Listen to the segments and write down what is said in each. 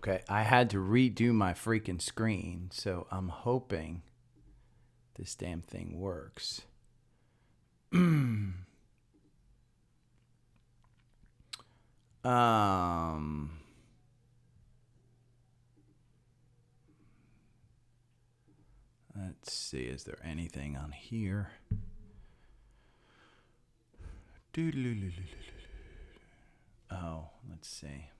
Okay, I had to redo my freaking screen, so I'm hoping this damn thing works. Let's see, is there anything on here? Oh, let's see.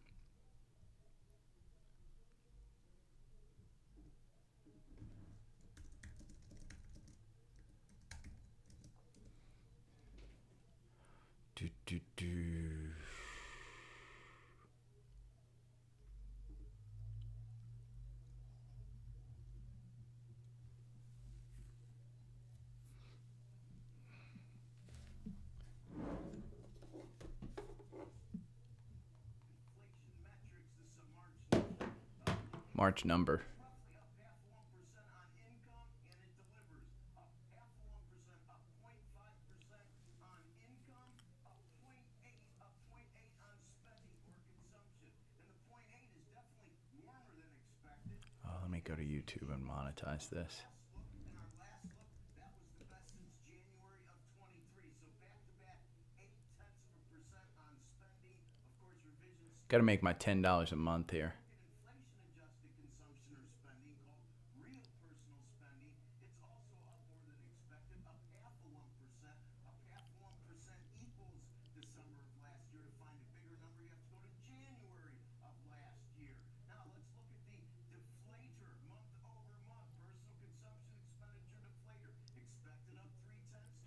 March number. Let me go to YouTube and monetize this. Got to make my $10 a month here.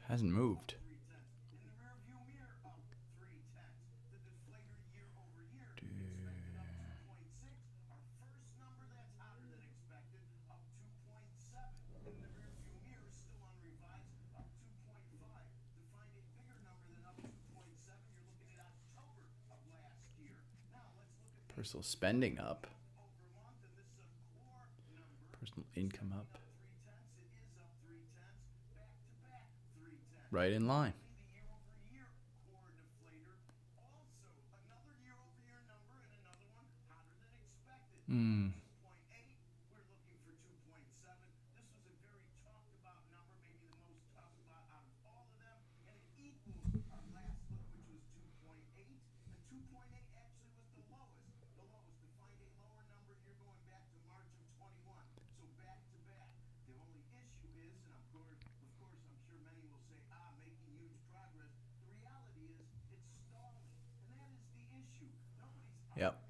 Hasn't moved. Personal spending up. Personal income up. Right in line. Yep.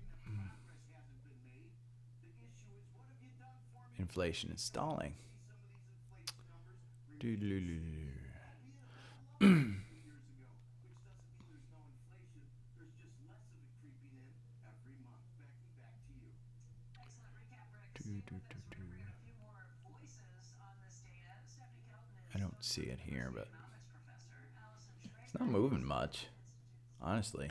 Inflation is stalling. I don't see it here, but it's not moving much, honestly.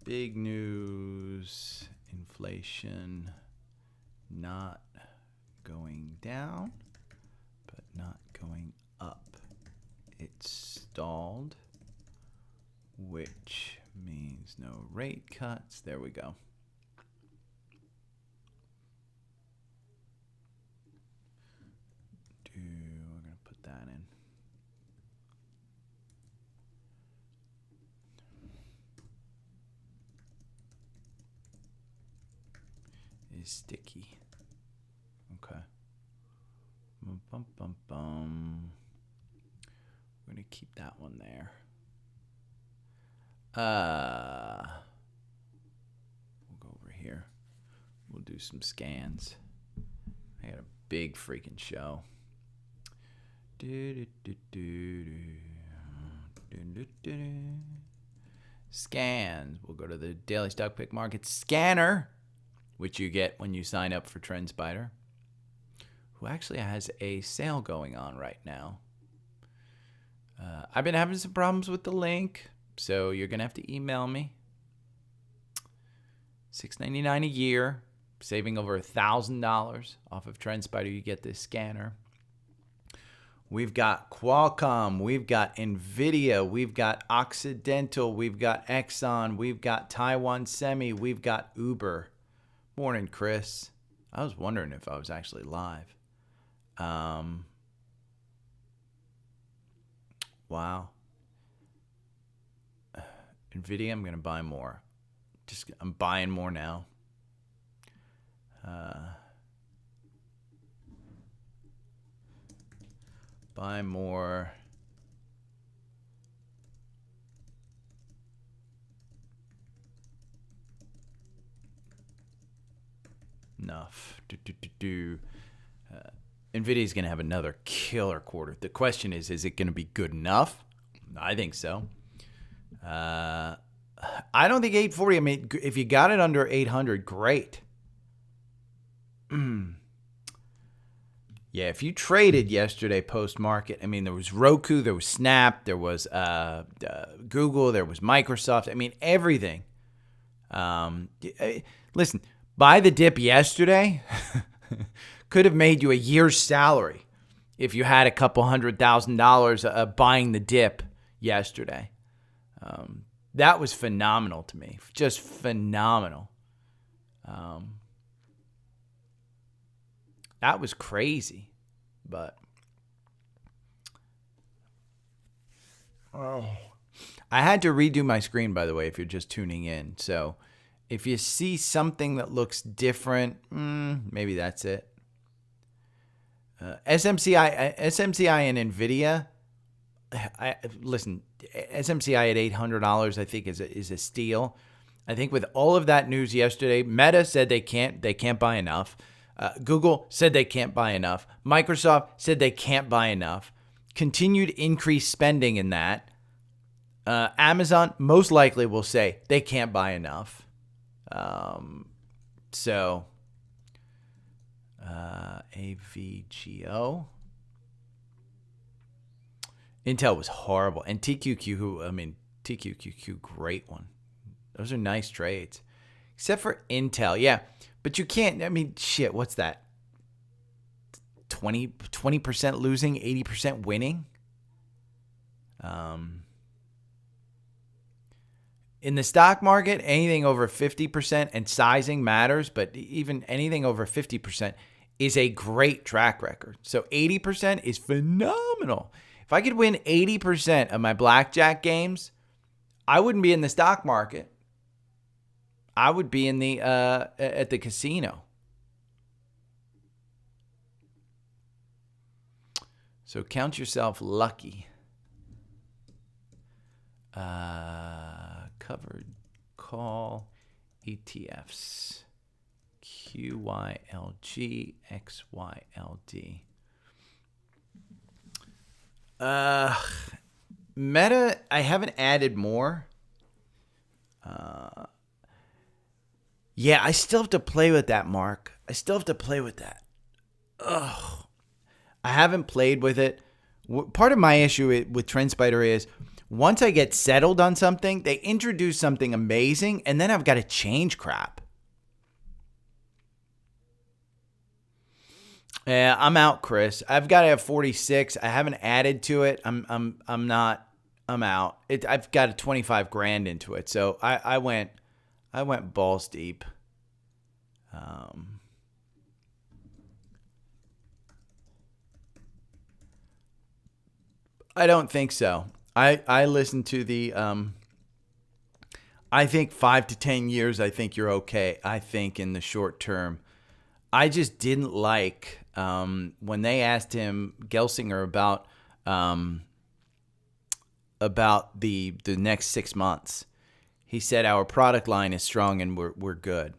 Big news, inflation not going down, but not going up. It's stalled, which means no rate cuts. There we go. We're going to put that in. Is sticky. Okay. Bum, bum, bum, bum. We're going to keep that one there. We'll go over here. We'll do some scans. I got a big freaking show. Scans. We'll go to the Daily Stock Pick Market Scanner, which you get when you sign up for TrendSpider, who actually has a sale going on right now. I've been having some problems with the link, so you're going to have to email me. $6.99 a year, saving over $1,000 off of TrendSpider. You get this scanner. We've got Qualcomm, we've got Nvidia, we've got Occidental, we've got Exxon, we've got Taiwan Semi, we've got Uber. Morning, Chris. I was wondering if I was actually live. Wow. Nvidia, I'm going to buy more. I'm buying more now. Buy more. Enough. Nvidia is going to have another killer quarter. The question is it going to be good enough? I think so. I don't think 840. I mean, if you got it under 800, great. Yeah, if you traded yesterday post-market, I mean, there was Roku, there was Snap, there was Google, there was Microsoft. I mean, everything. Listen, buy the dip yesterday could have made you a year's salary if you had a couple $100,000 buying the dip yesterday. That was phenomenal to me, just phenomenal. That was crazy, but I had to redo my screen, by the way, if you're just tuning in. So if you see something that looks different, maybe that's it. SMCI and NVIDIA. Listen, SMCI at $800, I think is a steal. I think with all of that news yesterday, Meta said they can't buy enough. Google said they can't buy enough. Microsoft said they can't buy enough. Continued increased spending in that. Amazon most likely will say they can't buy enough. So AVGO. Intel was horrible. And TQQQ, great one. Those are nice trades. Except for Intel, yeah. But you can't, I mean, shit, what's that? 20% losing, 80% winning? In the stock market, anything over 50%, and sizing matters, but even anything over 50% is a great track record. So 80% is phenomenal. If I could win 80% of my blackjack games, I wouldn't be in the stock market. I would be in the at the casino. So count yourself lucky. Covered call ETFs. QYLG, XYLD. Meta, I haven't added more. Yeah, I still have to play with that, Mark. I still have to play with that. Ugh. I haven't played with it. Part of my issue with TrendSpider is once I get settled on something, they introduce something amazing, and then I've got to change crap. Yeah, I'm out, Chris. I've got to have 46. I haven't added to it. I'm out. I've got a 25 grand into it. So I went balls deep. I don't think so. I listened to the I think 5 to 10 years, I think you're okay. I think in the short term. I just didn't like when they asked him, Gelsinger, about the next 6 months. He said our product line is strong and we're good.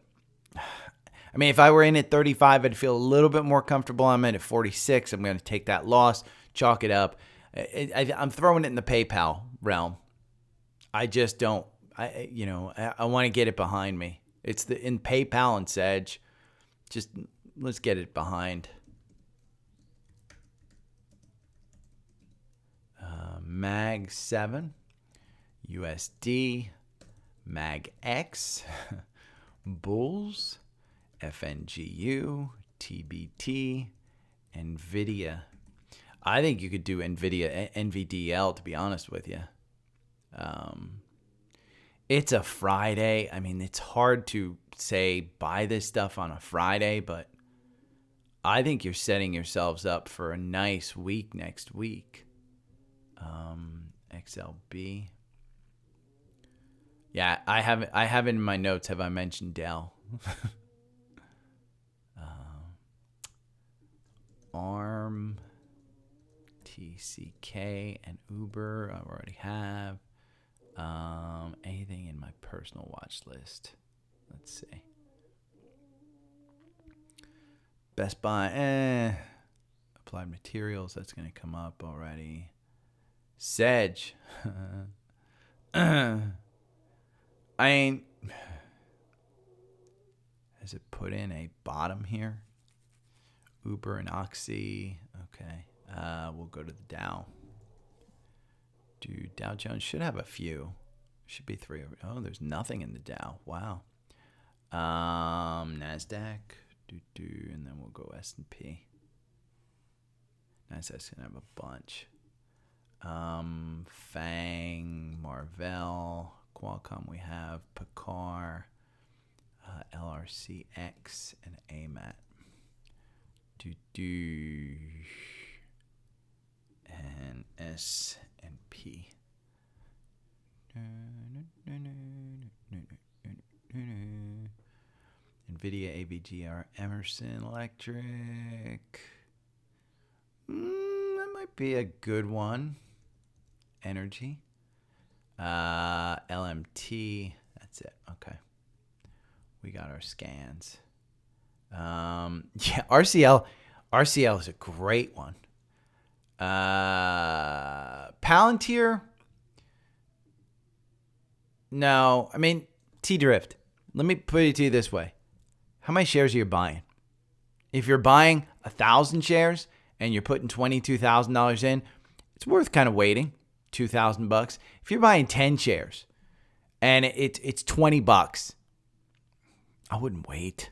I mean, if I were in at 35, I'd feel a little bit more comfortable. I'm in at 46. I'm going to take that loss, chalk it up. I'm throwing it in the PayPal realm. I just don't. I want to get it behind me. It's in PayPal and Sedge. Just let's get it behind. Mag 7, USD, Mag X, Bulls, FNGU, TBT, NVIDIA. I think you could do NVDL, to be honest with you. It's a Friday. I mean, it's hard to say buy this stuff on a Friday, but I think you're setting yourselves up for a nice week next week. XLB. Yeah, I have it in my notes. Have I mentioned Dell? ARM, TCK, and Uber. I already have. Anything in my personal watch list? Let's see. Best Buy, Applied Materials, that's going to come up already. Sedge. I ain't. Has it put in a bottom here? Uber and Oxy. Okay. We'll go to the Dow. Dude, Dow Jones should have a few. Should be 3. Oh, there's nothing in the Dow. Wow. NASDAQ. And then we'll go S&P. NASDAQ's going to have a bunch. FANG, Marvell, Qualcomm we have, Picar, LRCX, and AMAT. And S&P. NVIDIA, ABGR, Emerson Electric. That might be a good one. Energy. LMT. That's it. Okay. We got our scans. Yeah, RCL. RCL is a great one. Palantir. No, I mean, T-Drift. Let me put it to you this way. How many shares are you buying? If you're buying 1,000 shares and you're putting $22,000 in, it's worth kind of waiting. $2,000. If you're buying 10 shares and it's $20, I wouldn't wait.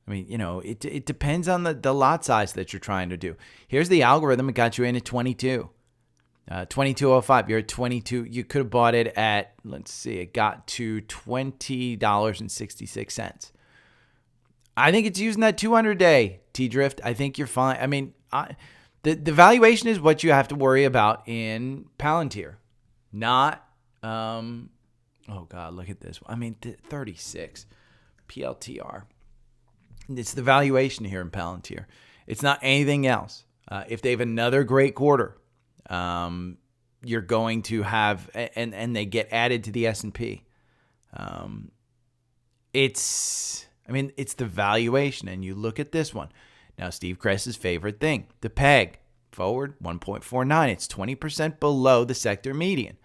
I mean, it depends on the lot size that you're trying to do. Here's the algorithm. It got you in at 22. 22.05. You're at 22. You could have bought it at, let's see, it got to $20.66. I think it's using that 200-day T-Drift. I think you're fine. I mean, the valuation is what you have to worry about in Palantir. Not, oh God, look at this. I mean, 36. PLTR. It's the valuation here in Palantir. It's not anything else. If they have another great quarter, you're going to have, and they get added to the S&P. It's the valuation, and you look at this one. Now, Steve Kress's favorite thing, the PEG, forward 1.49. It's 20% below the sector median.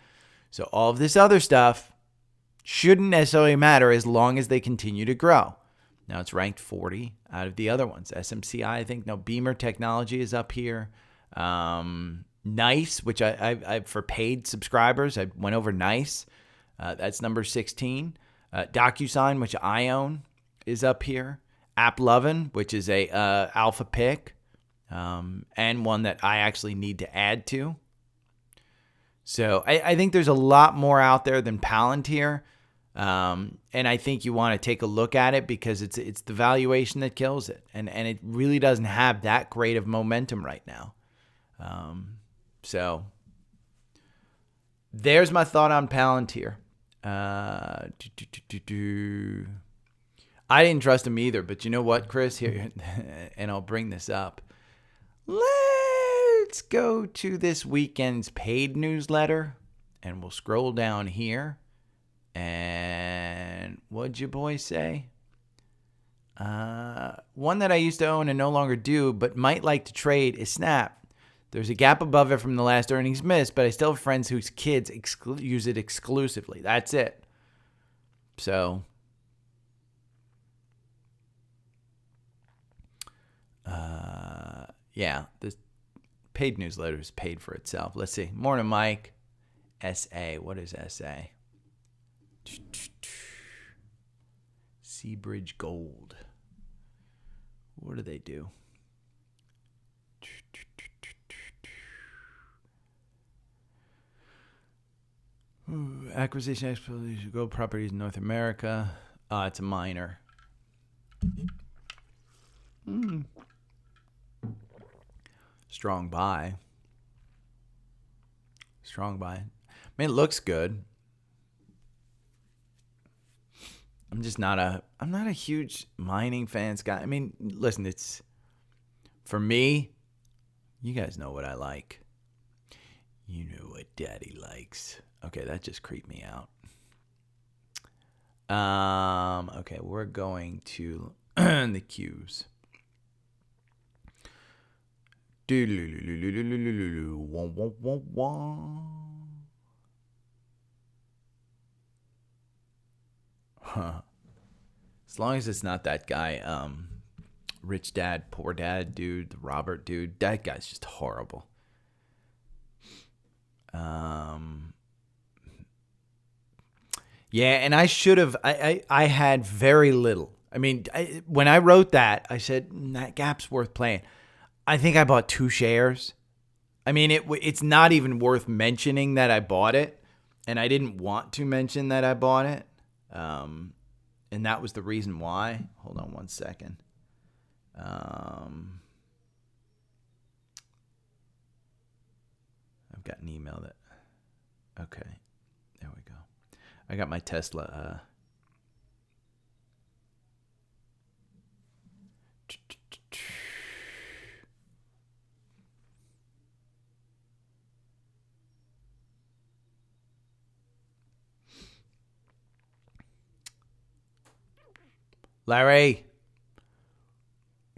So all of this other stuff shouldn't necessarily matter as long as they continue to grow. Now it's ranked 40 out of the other ones. SMCI, I think. No, Beamer Technology is up here. NICE, which I for paid subscribers, I went over NICE. That's number 16. DocuSign, which I own, is up here. AppLovin, which is a alpha pick, and one that I actually need to add to. So I think there's a lot more out there than Palantir. And I think you want to take a look at it because it's the valuation that kills it. And it really doesn't have that great of momentum right now. So there's my thought on Palantir. I didn't trust him either, but you know what, Chris? Here, and I'll bring this up. Let's go to this weekend's paid newsletter, and we'll scroll down here. And what'd your boy say? One that I used to own and no longer do, but might like to trade is Snap. There's a gap above it from the last earnings miss, but I still have friends whose kids use it exclusively. That's it. So, yeah, this paid newsletter is paid for itself. Let's see. Morning, Mike. SA. What is SA? Seabridge Gold. What do they do? Acquisition, exploitation, gold properties in North America. It's a minor. Strong buy. Strong buy. I mean, it looks good. I'm not a huge mining fans guy. I mean, listen, it's, for me, you guys know what I like. You know what daddy likes. Okay, that just creeped me out. Okay, we're going to the Qs. Huh. As long as it's not that guy, rich dad, poor dad dude, the Robert dude. That guy's just horrible. Yeah, and I should have. I had very little. I mean, when I wrote that, I said that gap's worth playing. I think I bought 2 shares. I mean, it's not even worth mentioning that I bought it, and I didn't want to mention that I bought it, and that was the reason why. Hold on one second. I've got an email that. Okay, there we go. I got my Tesla. Larry.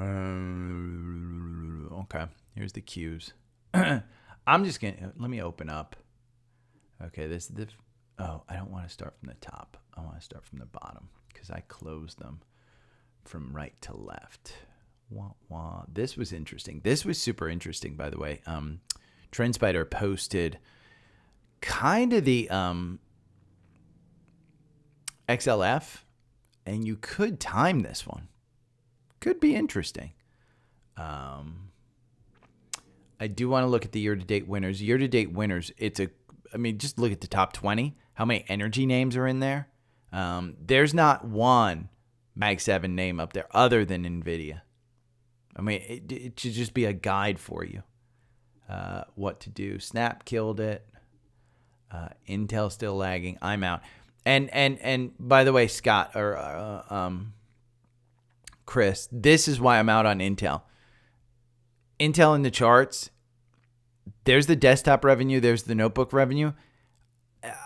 Okay, here's the Qs. I'm just gonna let me open up. Okay, this is the. Oh, I don't want to start from the top. I want to start from the bottom because I closed them from right to left. Wah, wah. This was interesting. This was super interesting, by the way. TrendSpider posted kind of the XLF, and you could time this one. Could be interesting. I do want to look at the year-to-date winners. Year-to-date winners, just look at the top 20. How many energy names are in there? There's not one Mag 7 name up there other than NVIDIA. I mean, it should just be a guide for you. What to do. Snap killed it. Intel still lagging. I'm out. And by the way, Scott or Chris, this is why I'm out on Intel. Intel in the charts, there's the desktop revenue, there's the notebook revenue.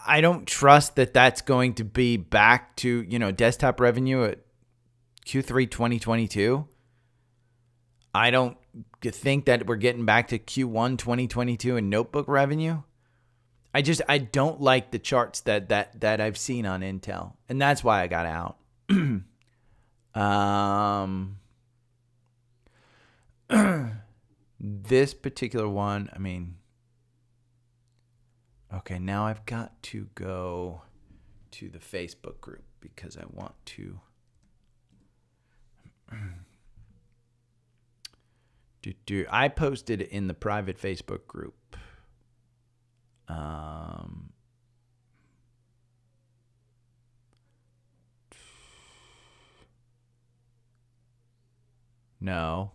I don't trust that that's going to be back to, desktop revenue at Q3 2022. I don't think that we're getting back to Q1 2022 in notebook revenue. I don't like the charts that I've seen on Intel, and that's why I got out. This particular one, I mean, okay, now I've got to go to the Facebook group because I want to I posted in the private Facebook group. No.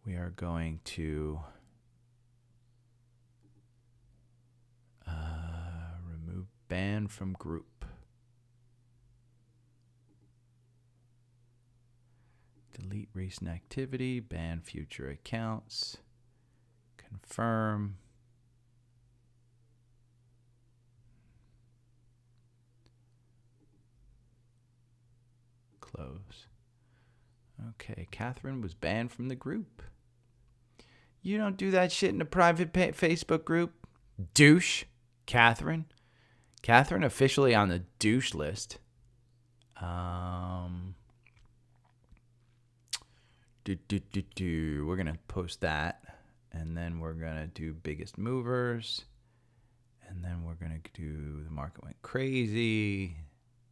We are going to remove ban from group. Delete recent activity, ban future accounts, confirm. Close. Okay, Catherine was banned from the group. You don't do that shit in a private Facebook group. Douche. Catherine. Catherine officially on the douche list. We're going to post that. And then we're going to do biggest movers. And then we're going to do the market went crazy.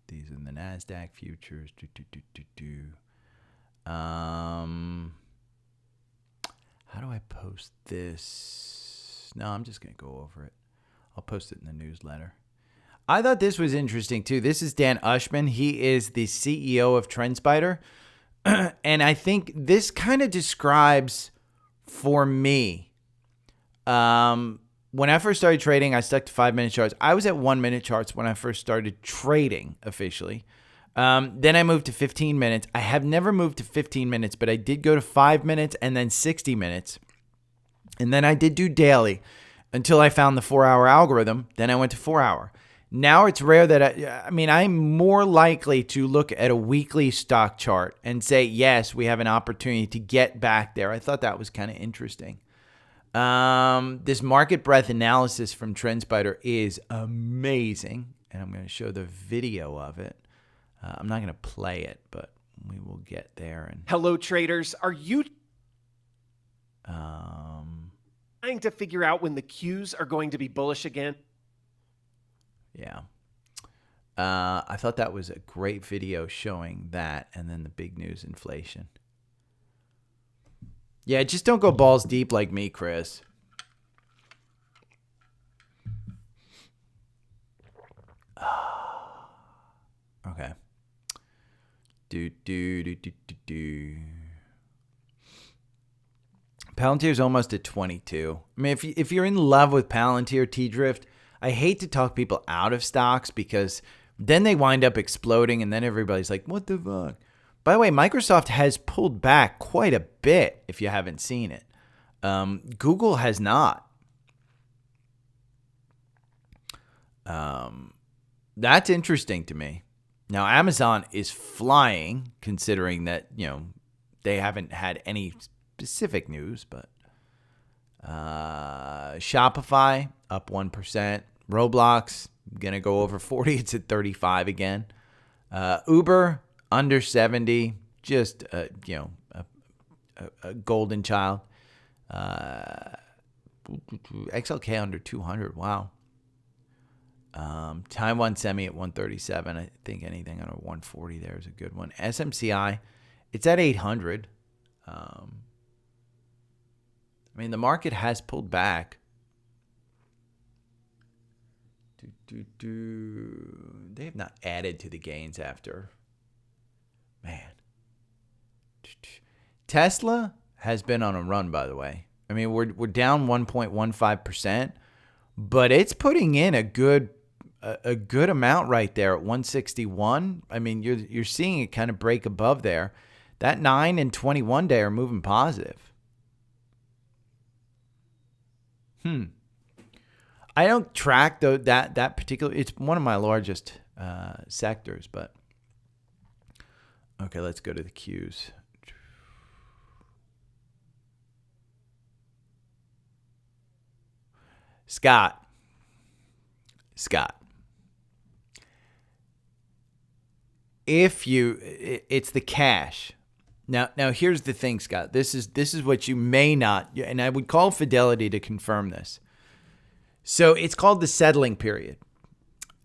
These are the NASDAQ futures. How do I post this? No, I'm just going to go over it. I'll post it in the newsletter. I thought this was interesting too. This is Dan Ushman. He is the CEO of TrendSpider. And I think this kind of describes for me, when I first started trading, I stuck to 5-minute charts. I was at 1-minute charts when I first started trading officially. Then I moved to 15 minutes. I have never moved to 15 minutes, but I did go to 5 minutes and then 60 minutes. And then I did do daily until I found the 4-hour algorithm. Then I went to 4-hour. Now it's rare that I'm more likely to look at a weekly stock chart and say, yes, we have an opportunity to get back there. I thought that was kind of interesting. This market breadth analysis from TrendSpider is amazing. And I'm going to show the video of it. I'm not going to play it, but we will get there. And hello, traders. Are you trying to figure out when the Qs are going to be bullish again? Yeah. I thought that was a great video showing that, and then the big news inflation. Yeah, just don't go balls deep like me, Chris. Okay. Palantir is almost at 22. I mean, if you're in love with Palantir, T-Drift, I hate to talk people out of stocks because then they wind up exploding and then everybody's like, what the fuck? By the way, Microsoft has pulled back quite a bit if you haven't seen it. Google has not. That's interesting to me. Now, Amazon is flying considering that, they haven't had any specific news, but Shopify up 1%. Roblox going to go over 40. It's at 35 again. Uber under 70. Just a golden child. XLK under 200. Wow. Taiwan Semi at 137. I think anything under 140 there is a good one. SMCI, it's at 800. The market has pulled back. They have not added to the gains after. Man. Tesla has been on a run, by the way. We're down 1.15%, but it's putting in a good amount right there at 161. You're seeing it kind of break above there. That 9 and 21 day are moving positive. I don't track that particular. It's one of my largest sectors, but okay. Let's go to the Qs. Scott. It's the cash. Now here's the thing, Scott. This is what you may not, and I would call Fidelity to confirm this. So it's called the settling period.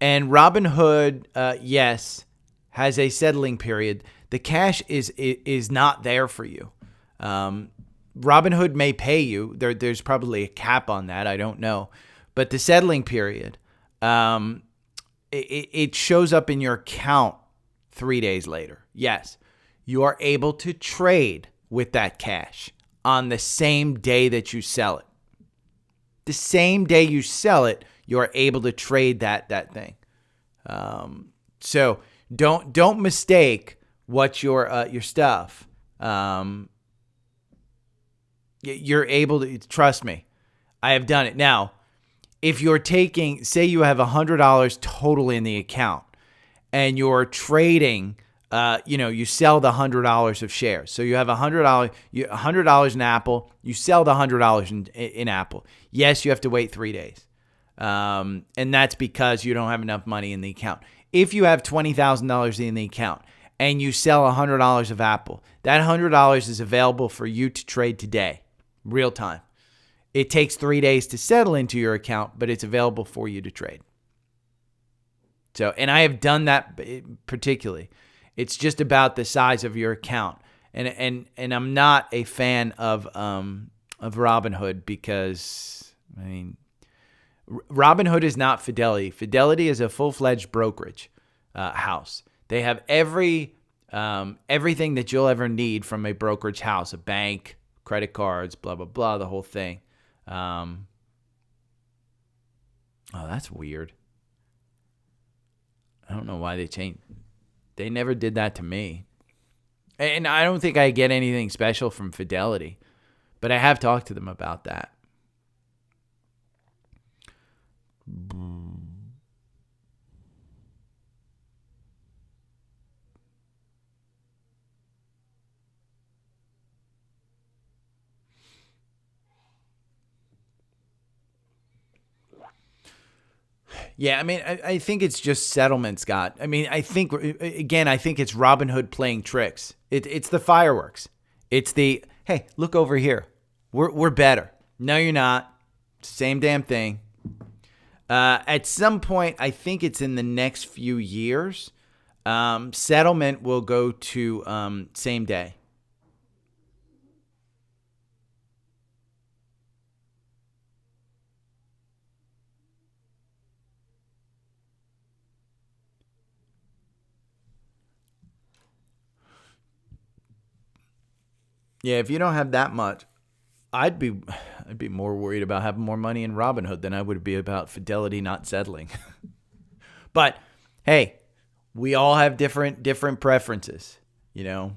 And Robinhood, yes, has a settling period. The cash is not there for you. Robinhood may pay you. There's probably a cap on that. I don't know. But the settling period, it shows up in your account 3 days later. Yes, you are able to trade with that cash on the same day that you sell it. The same day you sell it, you are able to trade that thing. So don't mistake what your stuff. You're able to, trust me. I have done it. Now, if you're taking, say you have $100 total in the account, and you're trading, you sell the $100 of shares. So you have $100 in Apple. You sell the $100 in Apple. Yes, you have to wait 3 days. And that's because you don't have enough money in the account. If you have $20,000 in the account and you sell $100 of Apple, that $100 is available for you to trade today, real time. It takes 3 days to settle into your account, but it's available for you to trade. So, and I have done that particularly. It's just about the size of your account. And I'm not a fan of Robinhood because, Robinhood is not Fidelity. Fidelity is a full-fledged brokerage house. They have everything that you'll ever need from a brokerage house, a bank, credit cards, blah, blah, blah, the whole thing. Oh, that's weird. I don't know why they changed. They never did that to me. And I don't think I get anything special from Fidelity, but I have talked to them about that. Yeah, I mean, I think it's just settlement, Scott. I mean, I think it's Robinhood playing tricks. It's the fireworks. It's the, hey, look over here. We're better. No, you're not. Same damn thing. At some point, I think it's in the next few years, settlement will go to same day. Yeah, if you don't have that much, I'd be more worried about having more money in Robinhood than I would be about Fidelity not settling. But hey, we all have different preferences, you know.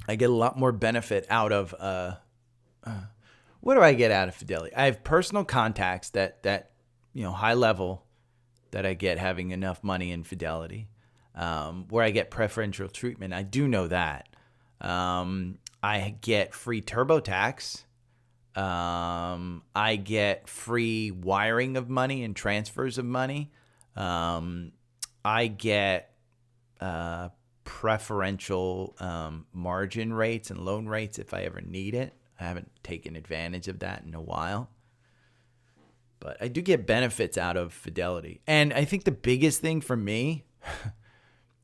I get a lot more benefit out of what do I get out of Fidelity? I have personal contacts that you know, high level, that I get having enough money in Fidelity. Where I get preferential treatment. I do know that. I get free TurboTax. I get free wiring of money and transfers of money. I get preferential margin rates and loan rates if I ever need it. I haven't taken advantage of that in a while. But I do get benefits out of Fidelity. And I think the biggest thing for me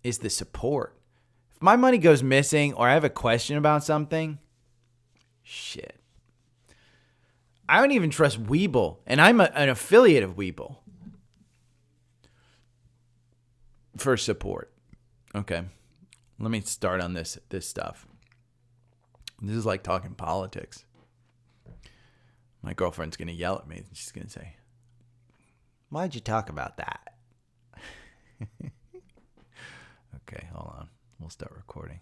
is the support. If my money goes missing or I have a question about something, shit. I don't even trust Webull, and I'm an affiliate of Webull for support. Okay, let me start on this stuff. This is like talking politics. My girlfriend's going to yell at me. She's going to say, "Why'd you talk about that?" Okay, hold on. We'll start recording.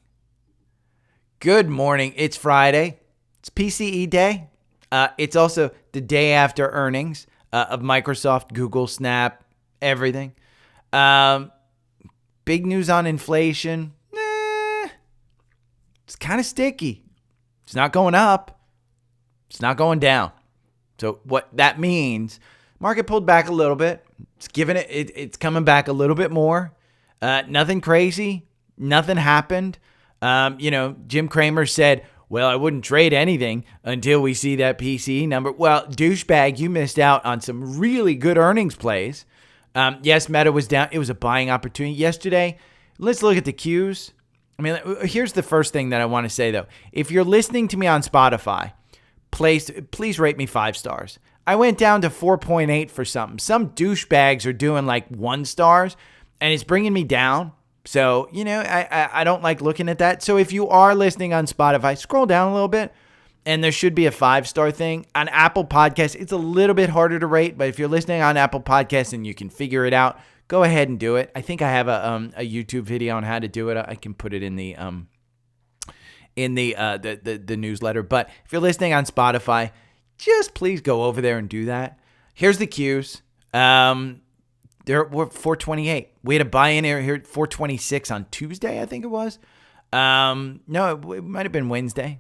Good morning. It's Friday. It's PCE day. It's also the day after earnings of Microsoft, Google, Snap, everything. Big news on inflation. It's kind of sticky. It's not going up. It's not going down. So what that means, market pulled back a little bit. It's coming back a little bit more. Nothing crazy. Nothing happened. Jim Cramer said, well, I wouldn't trade anything until we see that PCE number. Well, douchebag, you missed out on some really good earnings plays. Yes, Meta was down. It was a buying opportunity yesterday. Let's look at the Qs. I mean, here's the first thing that I want to say, though. If you're listening to me on Spotify, please rate me 5 stars. I went down to 4.8 for something. Some douchebags are doing like 1 stars, and it's bringing me down. So, I don't like looking at that. So if you are listening on Spotify, scroll down a little bit, and there should be a 5-star thing. On Apple Podcasts, it's a little bit harder to rate, but if you're listening on Apple Podcasts and you can figure it out, go ahead and do it. I think I have a YouTube video on how to do it. I can put it in the newsletter. But if you're listening on Spotify, just please go over there and do that. Here's the Qs. We're 428. We had a buy-in here at 426 on Tuesday, I think it was. No, it might have been Wednesday.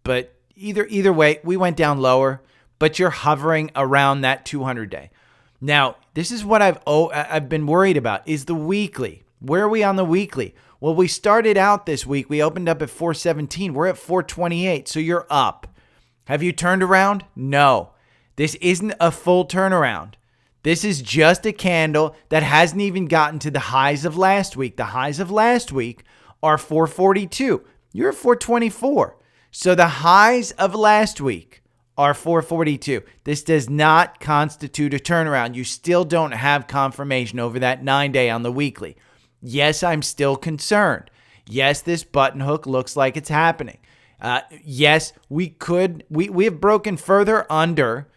But either way, we went down lower. But you're hovering around that 200-day. Now, this is what I've been worried about, is the weekly. Where are we on the weekly? Well, we started out this week. We opened up at 417. We're at 428, so you're up. Have you turned around? No. This isn't a full turnaround. This is just a candle that hasn't even gotten to the highs of last week. The highs of last week are 442. You're at 424. So the highs of last week are 442. This does not constitute a turnaround. You still don't have confirmation over that 9-day on the weekly. Yes, I'm still concerned. Yes, this button hook looks like it's happening. Yes, we have broken further under.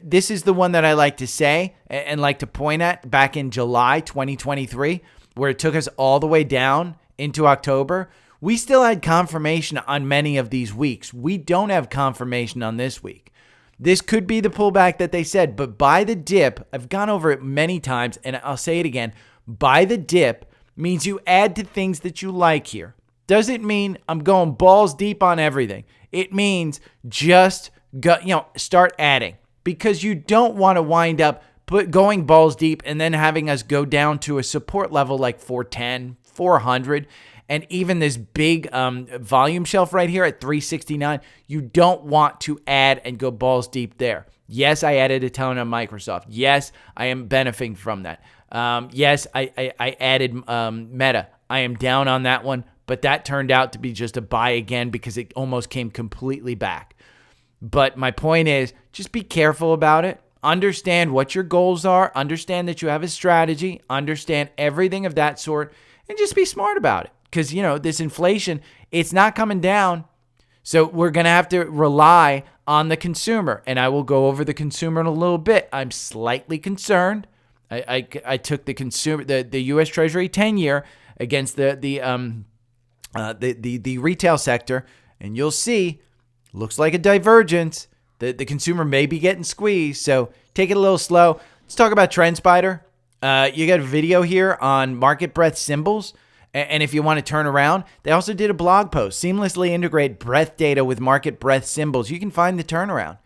This is the one that I like to say and like to point at back in July 2023, where it took us all the way down into October. We still had confirmation on many of these weeks. We don't have confirmation on this week. This could be the pullback that they said, but buy the dip. I've gone over it many times, and I'll say it again. Buy the dip means you add to things that you like here. Doesn't mean I'm going balls deep on everything. It means just go, start adding, because you don't want to wind up going balls deep and then having us go down to a support level like 410, 400. And even this big volume shelf right here at 369, you don't want to add and go balls deep there. Yes, I added a ton on Microsoft. Yes, I am benefiting from that. Yes, I added Meta. I am down on that one, but that turned out to be just a buy again because it almost came completely back. But my point is, just be careful about it. Understand what your goals are. Understand that you have a strategy. Understand everything of that sort, and just be smart about it. Because, this inflation, it's not coming down. So we're going to have to rely on the consumer. And I will go over the consumer in a little bit. I'm slightly concerned. I took the consumer, the U.S. Treasury 10-year against the retail sector. And you'll see, looks like a divergence. The consumer may be getting squeezed. So take it a little slow. Let's talk about TrendSpider. You got a video here on market breadth symbols. And if you want to turn around, they also did a blog post, seamlessly integrate breadth data with market breadth symbols. You can find the turnaround.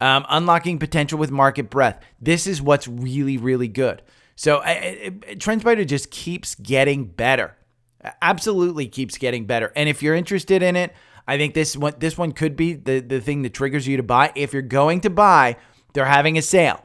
Unlocking potential with market breadth. This is what's really, really good. So TrendSpider just keeps getting better. Absolutely keeps getting better. And if you're interested in it, I think this one could be the thing that triggers you to buy. If you're going to buy, they're having a sale.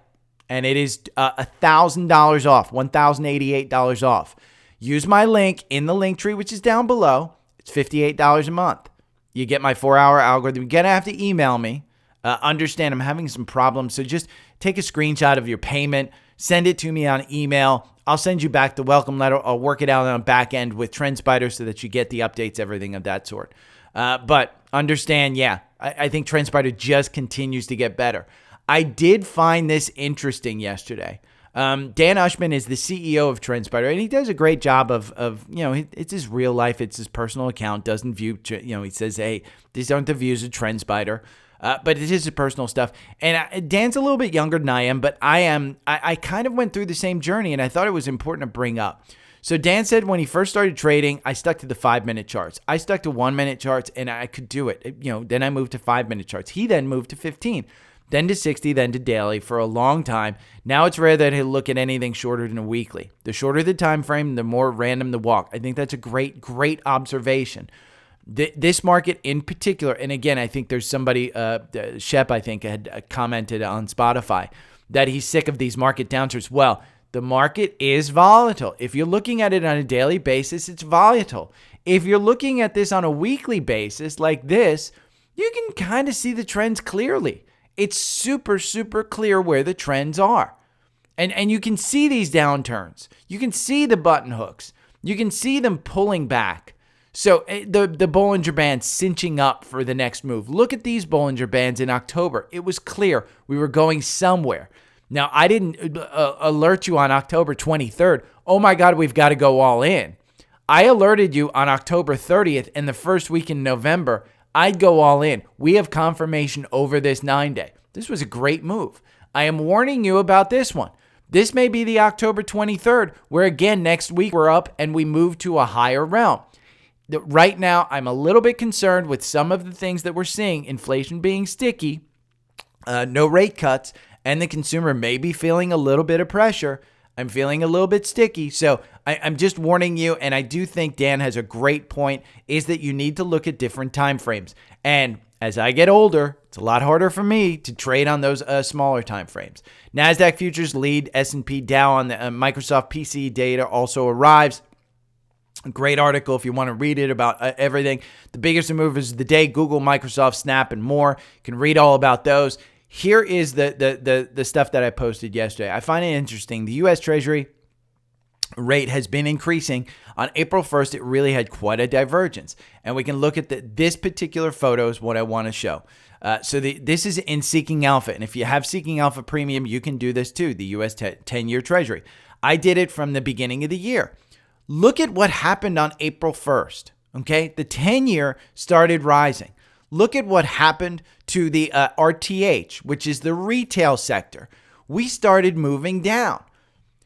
And it is $1,000 off, $1,088 off. Use my link in the link tree, which is down below. It's $58 a month. You get my 4-hour algorithm. You're going to have to email me. Understand I'm having some problems. So just take a screenshot of your payment. Send it to me on email. I'll send you back the welcome letter. I'll work it out on the back end with TrendSpider so that you get the updates, everything of that sort. But understand, I think TrendSpider just continues to get better. I did find this interesting yesterday. Dan Ushman is the CEO of TrendSpider, and he does a great job of it's his real life, it's his personal account, doesn't view, he says, hey, these aren't the views of TrendSpider, but it is his personal stuff. And Dan's a little bit younger than I am, but I kind of went through the same journey, and I thought it was important to bring up. So Dan said when he first started trading, I stuck to the 5-minute charts. I stuck to 1-minute charts, and I could do it. Then I moved to 5-minute charts. He then moved to 15. Then to 60, then to daily for a long time. Now it's rare that he'll look at anything shorter than a weekly. The shorter the time frame, the more random the walk. I think that's a great observation. This market in particular, and again, I think there's somebody, Shep, I think, had commented on Spotify that he's sick of these market downturns. Well, the market is volatile. If you're looking at it on a daily basis, it's volatile. If you're looking at this on a weekly basis like this, you can kind of see the trends clearly. It's super, super clear where the trends are. And you can see these downturns. You can see the button hooks. You can see them pulling back. So the Bollinger Band cinching up for the next move. Look at these Bollinger Bands in October. It was clear we were going somewhere. Now, I didn't alert you on October 23rd. Oh my God, we've got to go all in. I alerted you on October 30th and the first week in November. I'd go all in. We have confirmation over this 9-day. This was a great move. I am warning you about this one. This may be the October 23rd, where again, next week we're up and we move to a higher realm. Right now, I'm a little bit concerned with some of the things that we're seeing. Inflation being sticky, no rate cuts, and the consumer may be feeling a little bit of pressure. I'm feeling a little bit sticky. So I'm just warning you, and I do think Dan has a great point, is that you need to look at different time frames. And as I get older, it's a lot harder for me to trade on those smaller time frames. NASDAQ futures lead S&P Dow on the Microsoft PCE data also arrives. A great article if you want to read it about everything. The biggest movers of the day: Google, Microsoft, Snap, and more. You can read all about those. Here is the stuff that I posted yesterday. I find it interesting. The U.S. Treasury rate has been increasing. On April 1st, it really had quite a divergence. And we can look at this particular photo is what I want to show. This is in Seeking Alpha. And if you have Seeking Alpha Premium, you can do this too, the U.S. 10-year Treasury. I did it from the beginning of the year. Look at what happened on April 1st, okay? The 10-year started rising. Look at what happened to the RTH, which is the retail sector. We started moving down.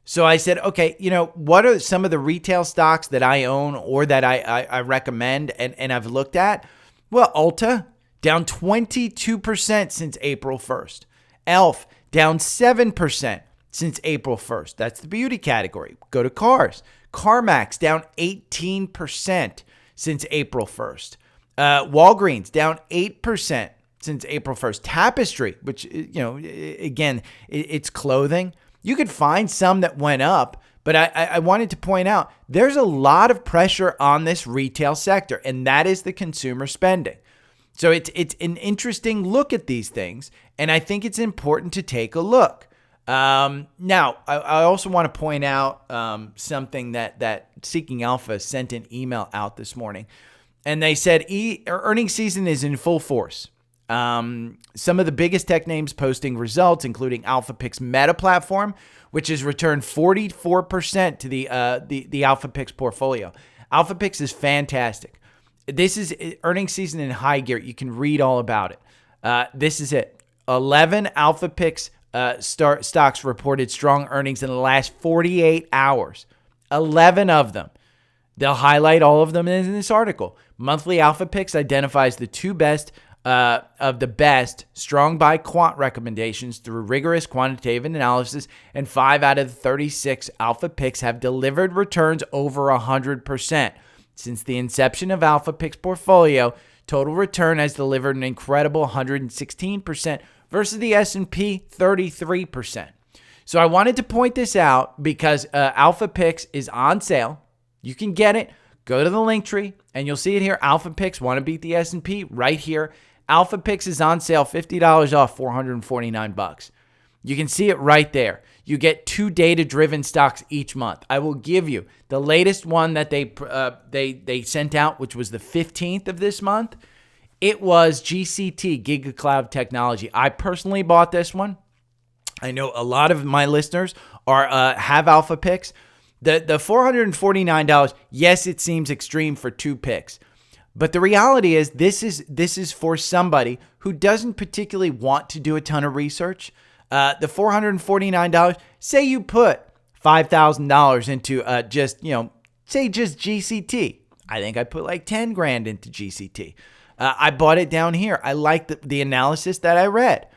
So I said, okay, what are some of the retail stocks that I own or that I recommend and I've looked at? Well, Ulta, down 22% since April 1st. ELF, down 7% since April 1st. That's the beauty category. Go to cars. CarMax, down 18% since April 1st. Walgreens, down 8% since April 1st. Tapestry, which, again, it's clothing. You could find some that went up, but I wanted to point out there's a lot of pressure on this retail sector, and that is the consumer spending. So it's an interesting look at these things, and I think it's important to take a look. Now, I also want to point out something that Seeking Alpha sent an email out this morning, and they said earnings season is in full force. Some of the biggest tech names posting results, including AlphaPix Meta platform, which has returned 44% to the AlphaPix portfolio. AlphaPix is fantastic. This is earnings season in high gear. You can read all about it. This is it. 11 AlphaPix stocks reported strong earnings in the last 48 hours. 11 of them. They'll highlight all of them in this article. Monthly AlphaPix identifies the two best of the best strong buy quant recommendations through rigorous quantitative analysis, and 5 out of the 36 AlphaPix have delivered returns over 100%. Since the inception of AlphaPix portfolio, total return has delivered an incredible 116% versus the S&P 33%. So I wanted to point this out because AlphaPix is on sale. You can get it. Go to the link tree and you'll see it here. AlphaPix, want to beat the S&P, right here. AlphaPix is on sale, $50 off, $449. You can see it right there. You get 2 data-driven stocks each month. I will give you the latest one that they sent out, which was the 15th of this month. It was GCT, Giga Cloud Technology. I personally bought this one. I know a lot of my listeners have AlphaPix. The $449, yes, it seems extreme for 2 picks. But the reality is this is for somebody who doesn't particularly want to do a ton of research. The $449, say you put $5,000 into just GCT. I think I put like 10 grand into GCT. I bought it down here. I like the analysis that I read.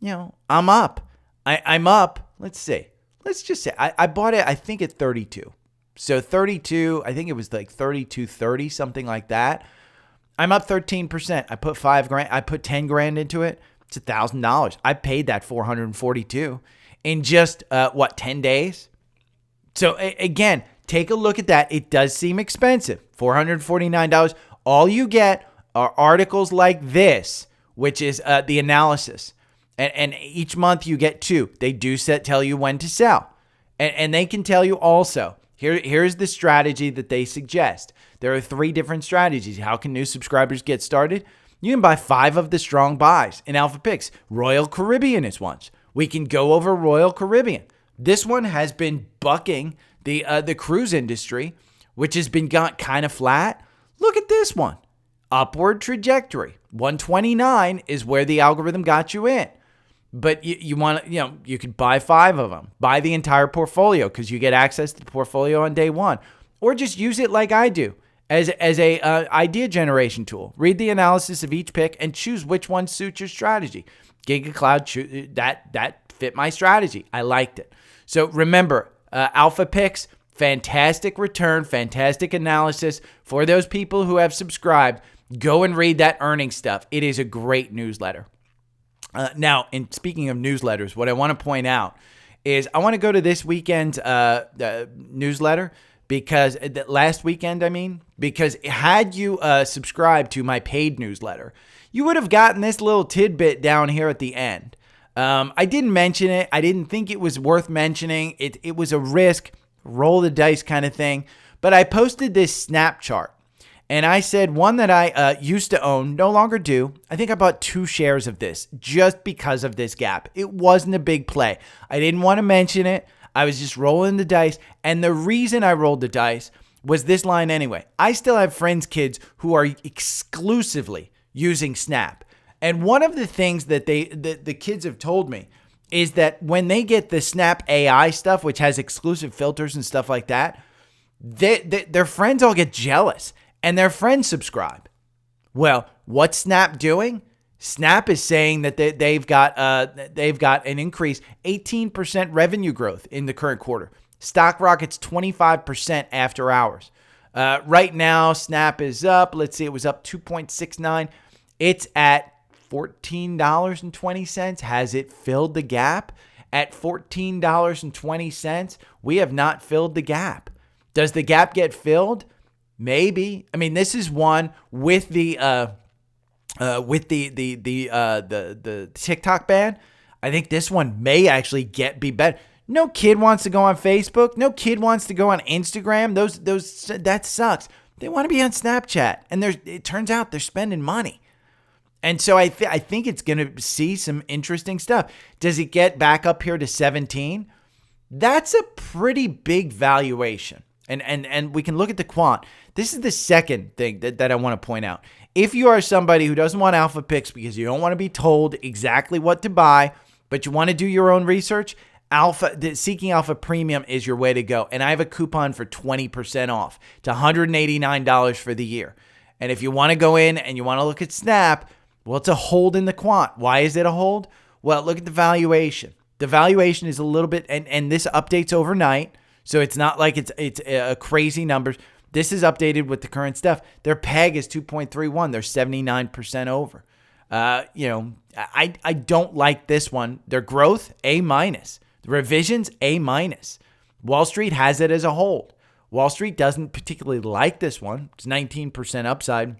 I'm up. I'm up. Let's see. Let's just say I bought it, I think, at 32. So 32, I think it was like 32.30, something like that. I'm up 13%. I put 5 grand. I put 10 grand into it. It's $1,000. I paid that $442 in just 10 days. So again, take a look at that. It does seem expensive. $449. All you get are articles like this, which is the analysis. And each month you get 2. They do tell you when to sell. And they can tell you also, here's the strategy that they suggest. There are 3 different strategies. How can new subscribers get started? You can buy 5 of the strong buys in AlphaPix. Royal Caribbean is one. We can go over Royal Caribbean. This one has been bucking the cruise industry, which has been kind of flat. Look at this one. Upward trajectory. 129 is where the algorithm got you in. But you want to, you could buy 5 of them. Buy the entire portfolio because you get access to the portfolio on day 1. Or just use it like I do as a idea generation tool. Read the analysis of each pick and choose which one suits your strategy. Giga Cloud, that fit my strategy. I liked it. So remember, AlphaPix, fantastic return, fantastic analysis. For those people who have subscribed, go and read that earnings stuff. It is a great newsletter. Now, in speaking of newsletters, what I want to point out is I want to go to this weekend's newsletter because last weekend, because had you subscribed to my paid newsletter, you would have gotten this little tidbit down here at the end. I didn't mention it. I didn't think it was worth mentioning. It was a risk, roll the dice kind of thing. But I posted this snap chart. And I said one that I used to own, no longer do. I think I bought 2 shares of this just because of this gap. It wasn't a big play. I didn't want to mention it. I was just rolling the dice. And the reason I rolled the dice was this line anyway. I still have friends' kids who are exclusively using Snap. And one of the things that the kids have told me is that when they get the Snap AI stuff, which has exclusive filters and stuff like that, their friends all get jealous. And their friends subscribe. Well, what's Snap doing? Snap is saying that they've got an increase, 18% revenue growth in the current quarter. Stock rockets 25% after hours. Right now, Snap is up. Let's see, it was up 2.69. It's at $14.20. Has it filled the gap? At $14.20, we have not filled the gap. Does the gap get filled? Maybe. I mean, this is one with the TikTok ban. I think this one may actually be better. No kid wants to go on Facebook. No kid wants to go on Instagram. That sucks. They want to be on Snapchat, and it turns out they're spending money. And so I think it's going to see some interesting stuff. Does it get back up here to 17? That's a pretty big valuation. And we can look at the quant. This is the second thing that I want to point out. If you are somebody who doesn't want alpha picks because you don't want to be told exactly what to buy, but you want to do your own research, Seeking Alpha Premium is your way to go. And I have a coupon for 20% off to $189 for the year. And if you want to go in and you want to look at Snap, well, it's a hold in the quant. Why is it a hold? Well, look at the valuation. The valuation is a little bit, and this updates overnight. So it's not like it's crazy numbers. This is updated with the current stuff. Their PEG is 2.31. They're 79% over. I don't like this one. Their growth, A-. The revisions, A-. Wall Street has it as a hold. Wall Street doesn't particularly like this one. It's 19% upside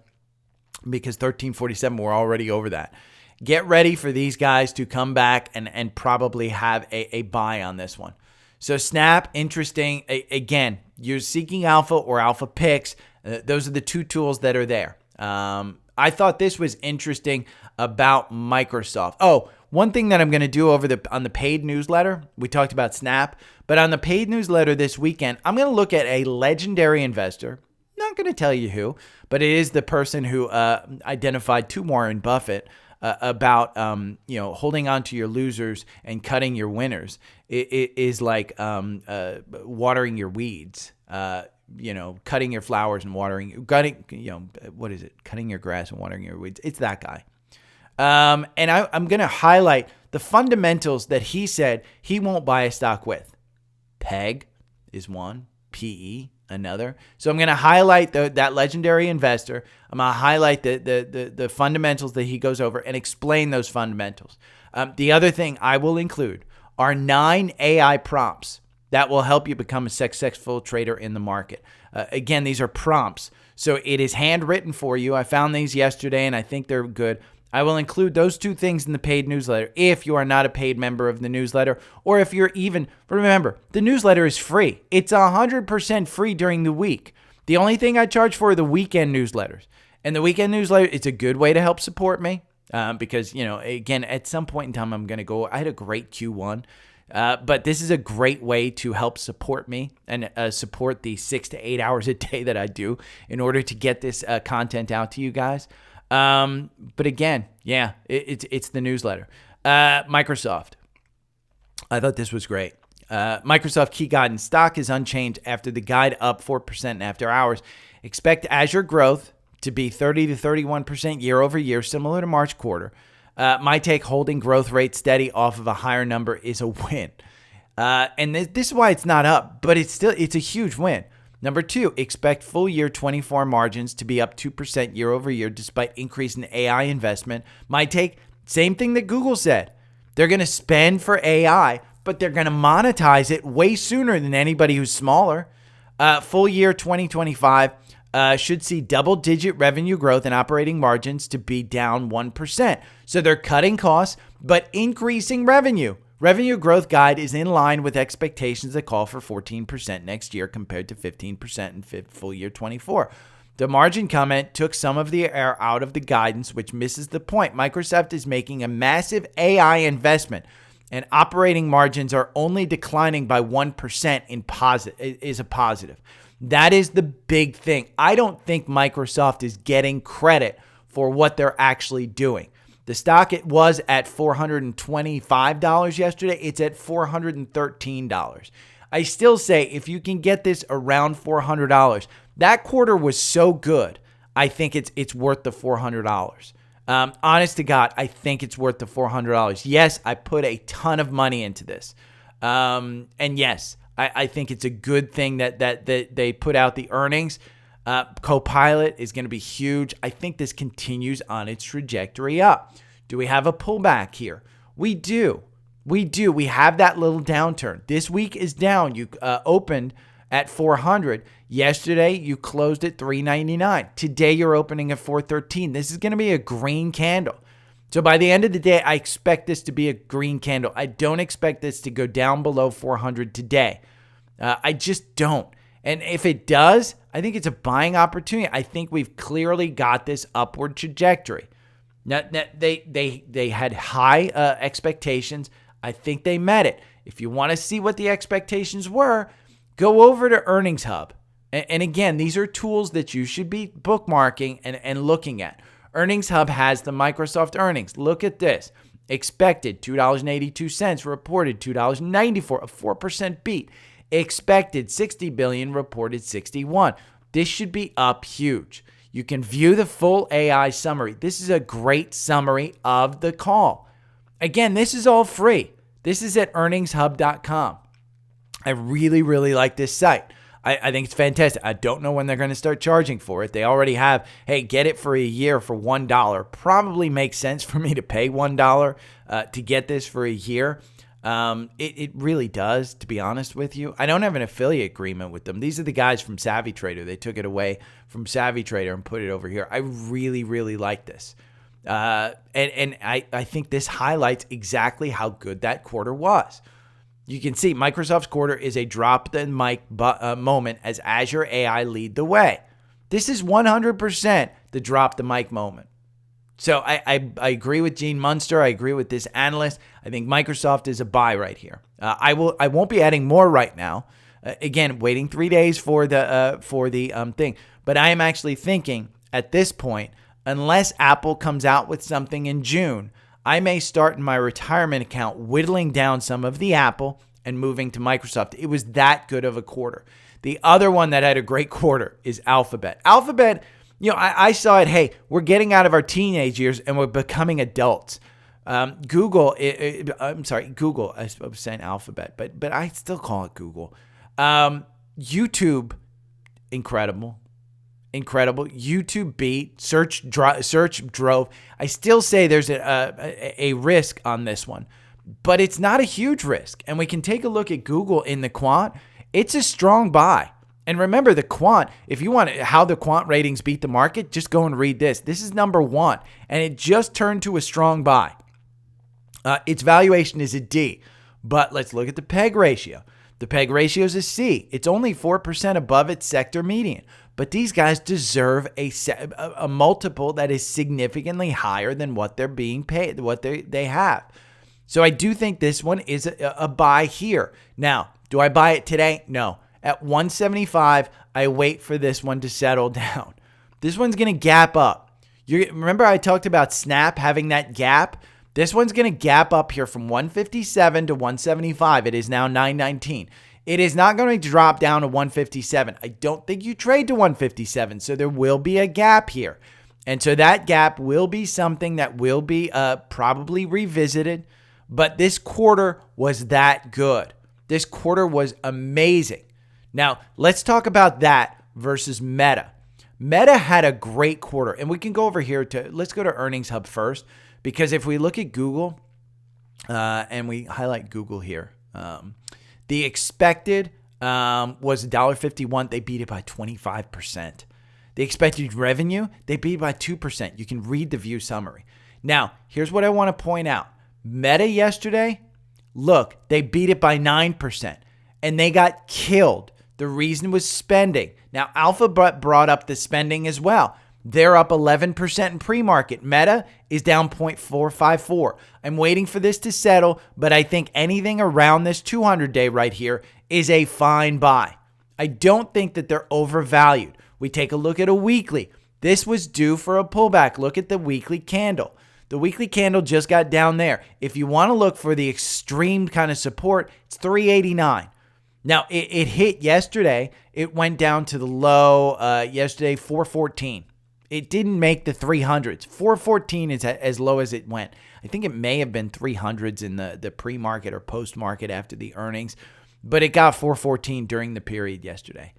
because 1347, we're already over that. Get ready for these guys to come back and probably have a buy on this one. So Snap, interesting. Again, you're seeking alpha or alpha picks. Those are the 2 tools that are there. I thought this was interesting about Microsoft. Oh, one thing that I'm going to do on the paid newsletter, we talked about Snap, but on the paid newsletter this weekend, I'm going to look at a legendary investor. Not going to tell you who, but it is the person who identified to Warren Buffett about holding on to your losers and cutting your winners. It is like watering your weeds. Cutting your flowers and watering. What is it? Cutting your grass and watering your weeds. It's that guy. And I'm going to highlight the fundamentals that he said he won't buy a stock with. PEG is one. PE another. So I'm going to highlight that legendary investor. I'm going to highlight the fundamentals that he goes over and explain those fundamentals. The other thing I will include are 9 AI prompts that will help you become a successful trader in the market. Again, these are prompts. So it is handwritten for you. I found these yesterday and I think they're good. I will include those 2 things in the paid newsletter if you are not a paid member of the newsletter, or if you're remember, the newsletter is free. It's 100% free during the week. The only thing I charge for are the weekend newsletters. And the weekend newsletter, it's a good way to help support me because, again, at some point in time, I'm going to go, I had a great Q1, but this is a great way to help support me and support the 6 to 8 hours a day that I do in order to get this content out to you guys. But again, it's the newsletter. Microsoft. I thought this was great. Microsoft key guidance stock is unchanged after the guide up 4% after hours. Expect Azure growth to be 30 to 31% year over year, similar to March quarter. My take, holding growth rate steady off of a higher number is a win. And this is why it's not up, but it's a huge win. Number 2, expect full year 24 margins to be up 2% year over year despite increase in AI investment. My take, same thing that Google said. They're going to spend for AI, but they're going to monetize it way sooner than anybody who's smaller. Full year 2025 should see double-digit revenue growth and operating margins to be down 1%. So they're cutting costs, but increasing revenue. Revenue growth guide is in line with expectations that call for 14% next year compared to 15% in full year 24. The margin comment took some of the air out of the guidance, which misses the point. Microsoft is making a massive AI investment, and operating margins are only declining by 1% is a positive. That is the big thing. I don't think Microsoft is getting credit for what they're actually doing. The stock, it was at $425 yesterday. It's at $413. I still say if you can get this around $400, that quarter was so good, I think it's worth the $400. Honest to God, I think it's worth the $400. Yes, I put a ton of money into this. And yes, I think it's a good thing that they put out the earnings. Copilot is going to be huge. I think this continues on its trajectory up. Do we have a pullback here? We do. We have that little downturn. This week is down. You opened at 400. Yesterday, you closed at 399. Today, you're opening at 413. This is going to be a green candle. So by the end of the day, I expect this to be a green candle. I don't expect this to go down below 400 today. I just don't. And if it does, I think it's a buying opportunity. I think we've clearly got this upward trajectory. Now, they had high expectations. I think they met it. If you want to see what the expectations were, go over to Earnings Hub. And again, these are tools that you should be bookmarking and looking at. Earnings Hub has the Microsoft earnings. Look at this. Expected $2.82, reported $2.94, a 4% beat. Expected $60 billion, reported $61. This should be up huge. You can view the full AI summary. This is a great summary of the call. Again, this is all free. This is at earningshub.com. I really, really like this site. I think it's fantastic. I don't know when they're going to start charging for it. They already have, hey, get it for a year for $1. Probably makes sense for me to pay $1 to get this for a year. It really does, to be honest with you. I don't have an affiliate agreement with them. These are the guys from Savvy Trader. They took it away from Savvy Trader and put it over here. I really, really like this. And I think this highlights exactly how good that quarter was. You can see Microsoft's quarter is a drop the mic moment as Azure AI lead the way. This is 100% the drop the mic moment. So I agree with Gene Munster. I agree with this analyst. I think Microsoft is a buy right here. I won't be adding more right now. Again, waiting 3 days for the thing. But I am actually thinking at this point, unless Apple comes out with something in June, I may start in my retirement account whittling down some of the Apple and moving to Microsoft. It was that good of a quarter. The other one that had a great quarter is Alphabet. Alphabet, I saw it, hey, we're getting out of our teenage years and we're becoming adults. Google, Google, I was saying Alphabet, but I still call it Google. YouTube, incredible. YouTube beat, search drove. I still say there's a risk on this one, but it's not a huge risk. And we can take a look at Google in the quant. It's a strong buy. And remember the quant, if you want how the quant ratings beat the market, just go and read this. This is number one, and it just turned to a strong buy. Its valuation is a D, but let's look at the PEG ratio. The PEG ratio is a C. It's only 4% above its sector median. But these guys deserve a multiple that is significantly higher than what they're being paid, what they have. So I do think this one is a buy here. Now, do I buy it today? No. At 175, I wait for this one to settle down. This one's going to gap up. Remember I talked about Snap having that gap? This one's going to gap up here from 157 to 175. It is now 919. It is not going to drop down to 157. I don't think you trade to 157, so there will be a gap here. And so that gap will be something that will be probably revisited. But this quarter was that good. This quarter was amazing. Now, let's talk about that versus Meta. Meta had a great quarter. And we can go over here let's go to Earnings Hub first. Because if we look at Google, and we highlight Google here, the expected was $1.51. They beat it by 25%. The expected revenue, they beat it by 2%. You can read the view summary. Now, here's what I want to point out. Meta yesterday, look, they beat it by 9%, and they got killed. The reason was spending. Now, Alphabet brought up the spending as well. They're up 11% in pre-market. Meta is down 0.454. I'm waiting for this to settle, but I think anything around this 200-day right here is a fine buy. I don't think that they're overvalued. We take a look at a weekly. This was due for a pullback. Look at the weekly candle. The weekly candle just got down there. If you want to look for the extreme kind of support, it's 389. Now, it hit yesterday. It went down to the low yesterday, 414. It didn't make the 300s. 414 is as low as it went. I think it may have been 300s in the pre-market or post-market after the earnings, but it got 414 during the period yesterday.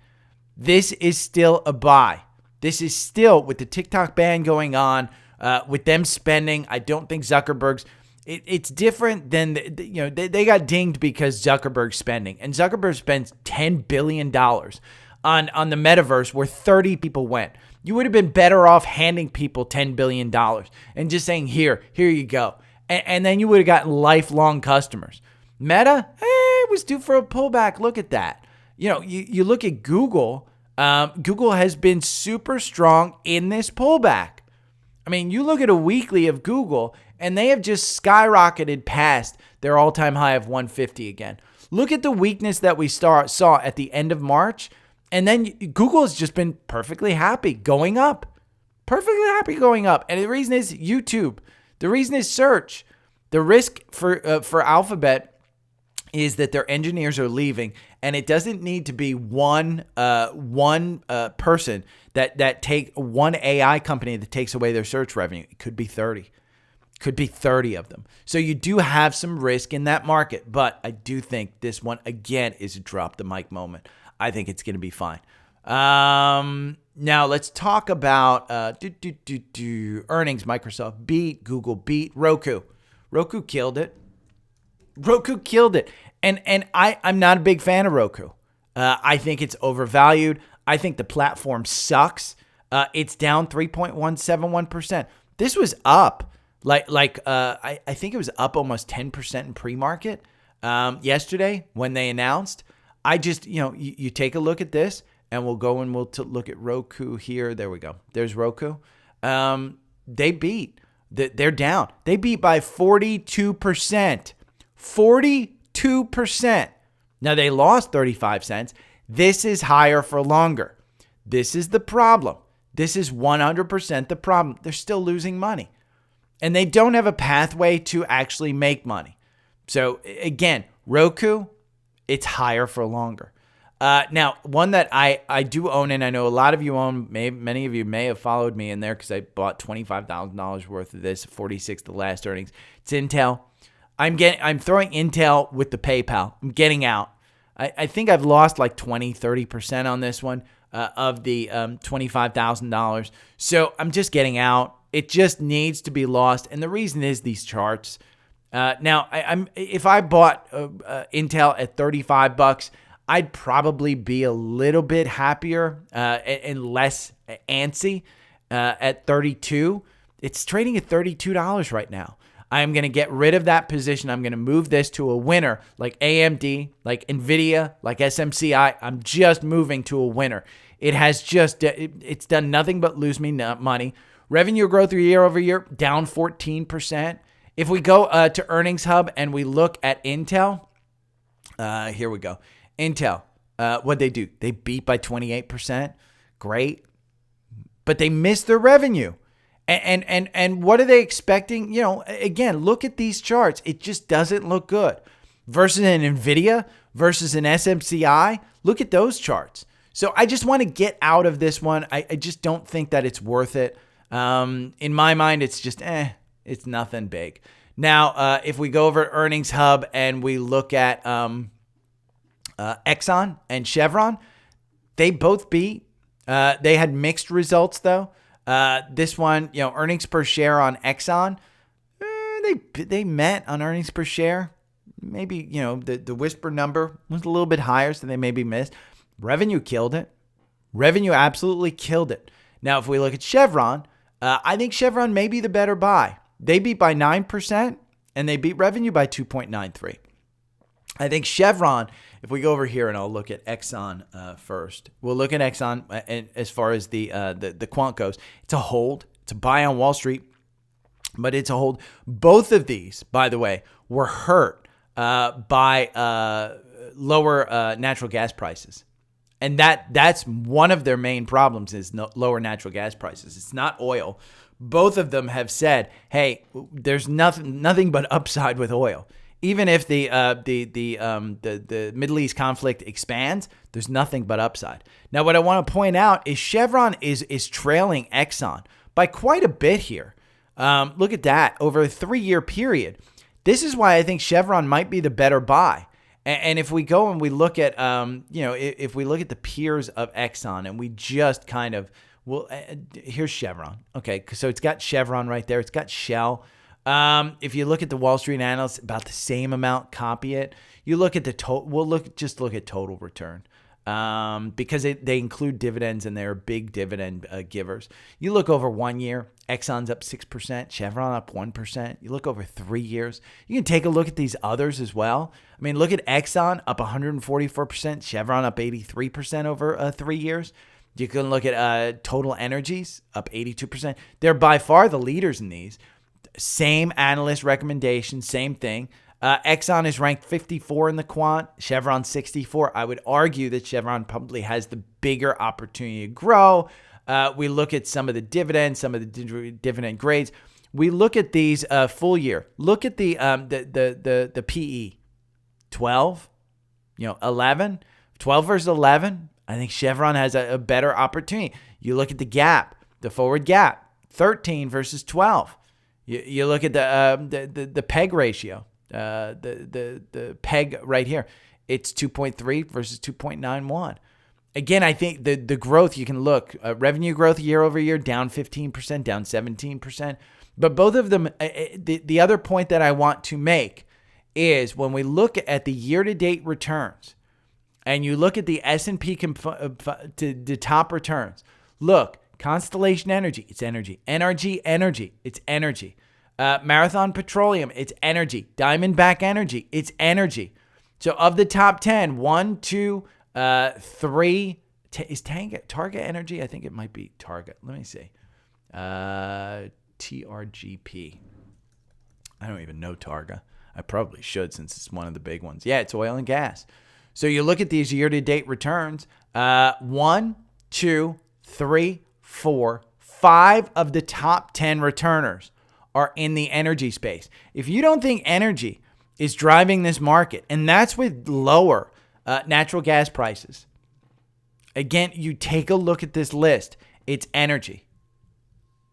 This is still a buy. This is still, with the TikTok ban going on, with them spending, I don't think Zuckerberg's, it's different than, they got dinged because Zuckerberg's spending. And Zuckerberg spends $10 billion on the metaverse where 30 people went. You would have been better off handing people $10 billion and just saying, here you go. And then you would have gotten lifelong customers. Meta, it was due for a pullback. Look at that. You look at Google. Google has been super strong in this pullback. I mean, you look at a weekly of Google, and they have just skyrocketed past their all-time high of 150 again. Look at the weakness that we saw at the end of March, and then Google has just been perfectly happy going up. Perfectly happy going up. And the reason is YouTube. The reason is search. The risk for Alphabet is that their engineers are leaving, and it doesn't need to be one person that take one AI company that takes away their search revenue. It could be 30. Could be 30 of them. So you do have some risk in that market, but I do think this one, again, is a drop the mic moment. I think it's going to be fine. Now let's talk about earnings. Microsoft beat, Google beat, Roku. Roku killed it. And I'm not a big fan of Roku. I think it's overvalued. I think the platform sucks. It's down 3.171%. This was up. I think it was up almost 10% in pre-market yesterday when they announced. I just, you take a look at this, and we'll go and we'll look at Roku here. There we go. There's Roku. They beat. They're down. They beat by 42%. 42%. Now, they lost 35 cents. This is higher for longer. This is the problem. This is 100% the problem. They're still losing money. And they don't have a pathway to actually make money. So, again, Roku, it's higher for longer. Now, one that I do own, and I know a lot of you own, many of you may have followed me in there because I bought $25,000 worth of this, 46 the last earnings. It's Intel. I'm throwing Intel with the PayPal. I'm getting out. I think I've lost like 20, 30% on this one of the $25,000. So I'm just getting out. It just needs to be lost. And the reason is these charts. Now, if I bought Intel at $35, I'd probably be a little bit happier and less antsy at 32. It's trading at $32 right now. I'm going to get rid of that position. I'm going to move this to a winner like AMD, like NVIDIA, like SMCI. I'm just moving to a winner. It has it's done nothing but lose me money. Revenue growth year over year, down 14%. If we go to Earnings Hub and we look at Intel, here we go. Intel, what'd they do? They beat by 28%. Great. But they missed their revenue. And what are they expecting? Again, look at these charts. It just doesn't look good. Versus an NVIDIA, versus an SMCI. Look at those charts. So I just want to get out of this one. I just don't think that it's worth it. In my mind, it's just, it's nothing big. Now, if we go over to Earnings Hub and we look at Exxon and Chevron, they both beat. They had mixed results, though. This one, earnings per share on Exxon, they met on earnings per share. maybe, the whisper number was a little bit higher, so they maybe missed. Revenue killed it. Revenue absolutely killed it. Now, if we look at Chevron, I think Chevron may be the better buy. They beat by 9%, and they beat revenue by 2.93. I think Chevron, if we go over here and I'll look at Exxon first. We'll look at Exxon and as far as the quant goes. It's a hold. It's a buy on Wall Street, but it's a hold. Both of these, by the way, were hurt by lower natural gas prices. And that's one of their main problems is lower natural gas prices. It's not oil. Both of them have said, hey, there's nothing but upside with oil. Even if the Middle East conflict expands, there's nothing but upside. Now, what I want to point out is Chevron is trailing Exxon by quite a bit here. Look at that over a 3-year period. This is why I think Chevron might be the better buy. And if we go and we look at, if we look at the peers of Exxon and we just kind of, here's Chevron. Okay, so it's got Chevron right there. It's got Shell. If you look at the Wall Street analysts, about the same amount, copy it. You look at the total. Just look at total return, because they include dividends and they're big dividend givers. You look over 1 year, Exxon's up 6%, Chevron up 1%. You look over 3 years, you can take a look at these others as well. I mean, look at Exxon up 144%, Chevron up 83% over 3 years. You can look at Total Energies up 82%. They're by far the leaders in these. Same analyst recommendation, same thing. Exxon is ranked 54 in the quant, Chevron 64. I would argue that Chevron probably has the bigger opportunity to grow. We look at some of the dividends, some of the dividend grades. We look at these full year. Look at the PE, 12, 11, 12 versus 11. I think Chevron has a better opportunity. You look at the gap, the forward gap, 13 versus 12. You look at the PEG ratio, the PEG right here. It's 2.3 versus 2.91. Again, I think the growth, you can look, revenue growth year over year, down 15%, down 17%. But both of them, the other point that I want to make is when we look at the year-to-date returns and you look at the S&P the top returns, look, Constellation Energy, it's energy. NRG Energy, it's energy. Marathon Petroleum, it's energy. Diamondback Energy, it's energy. So of the top 10, 1, 2, 3, is Targa Energy? I think it might be Targa. Let me see. TRGP. I don't even know Targa. I probably should since it's one of the big ones. Yeah, it's oil and gas. So you look at these year-to-date returns. 1, 2, 3, 4, 5 of the top 10 returners are in the energy space. If you don't think energy is driving this market, and that's with lower natural gas prices, again, you take a look at this list. It's energy.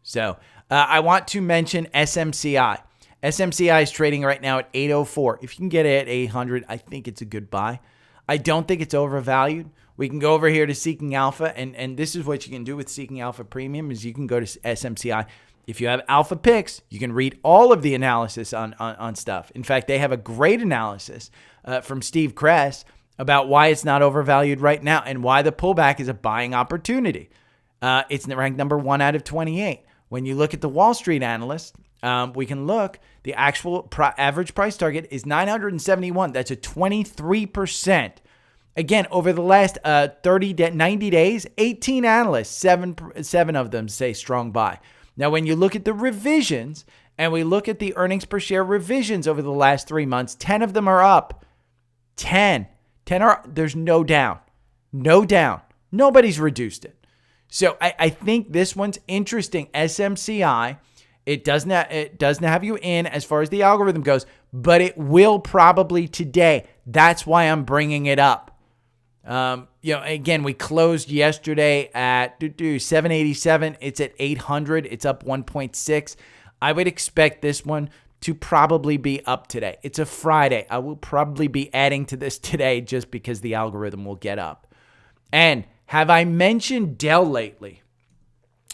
So I want to mention SMCI. SMCI is trading right now at 804. If you can get it at 800, I think it's a good buy. I don't think it's overvalued. We can go over here to Seeking Alpha, and this is what you can do with Seeking Alpha Premium is you can go to SMCI. If you have Alpha Picks, you can read all of the analysis on stuff. In fact, they have a great analysis from Steve Kress about why it's not overvalued right now and why the pullback is a buying opportunity. It's ranked number 1 out of 28. When you look at the Wall Street analyst, we can look, the actual average price target is 971. That's a 23%. Again, over the last 90 days, 18 analysts, seven of them say strong buy. Now, when you look at the revisions and we look at the earnings per share revisions over the last 3 months, 10 of them are up. 10 are, there's no down. No down. Nobody's reduced it. So I think this one's interesting. SMCI, it doesn't have you in as far as the algorithm goes, but it will probably today. That's why I'm bringing it up. Again, we closed yesterday at 787. It's at 800. It's up 1.6. I would expect this one to probably be up today. It's a Friday. I will probably be adding to this today just because the algorithm will get up. And have I mentioned Dell lately?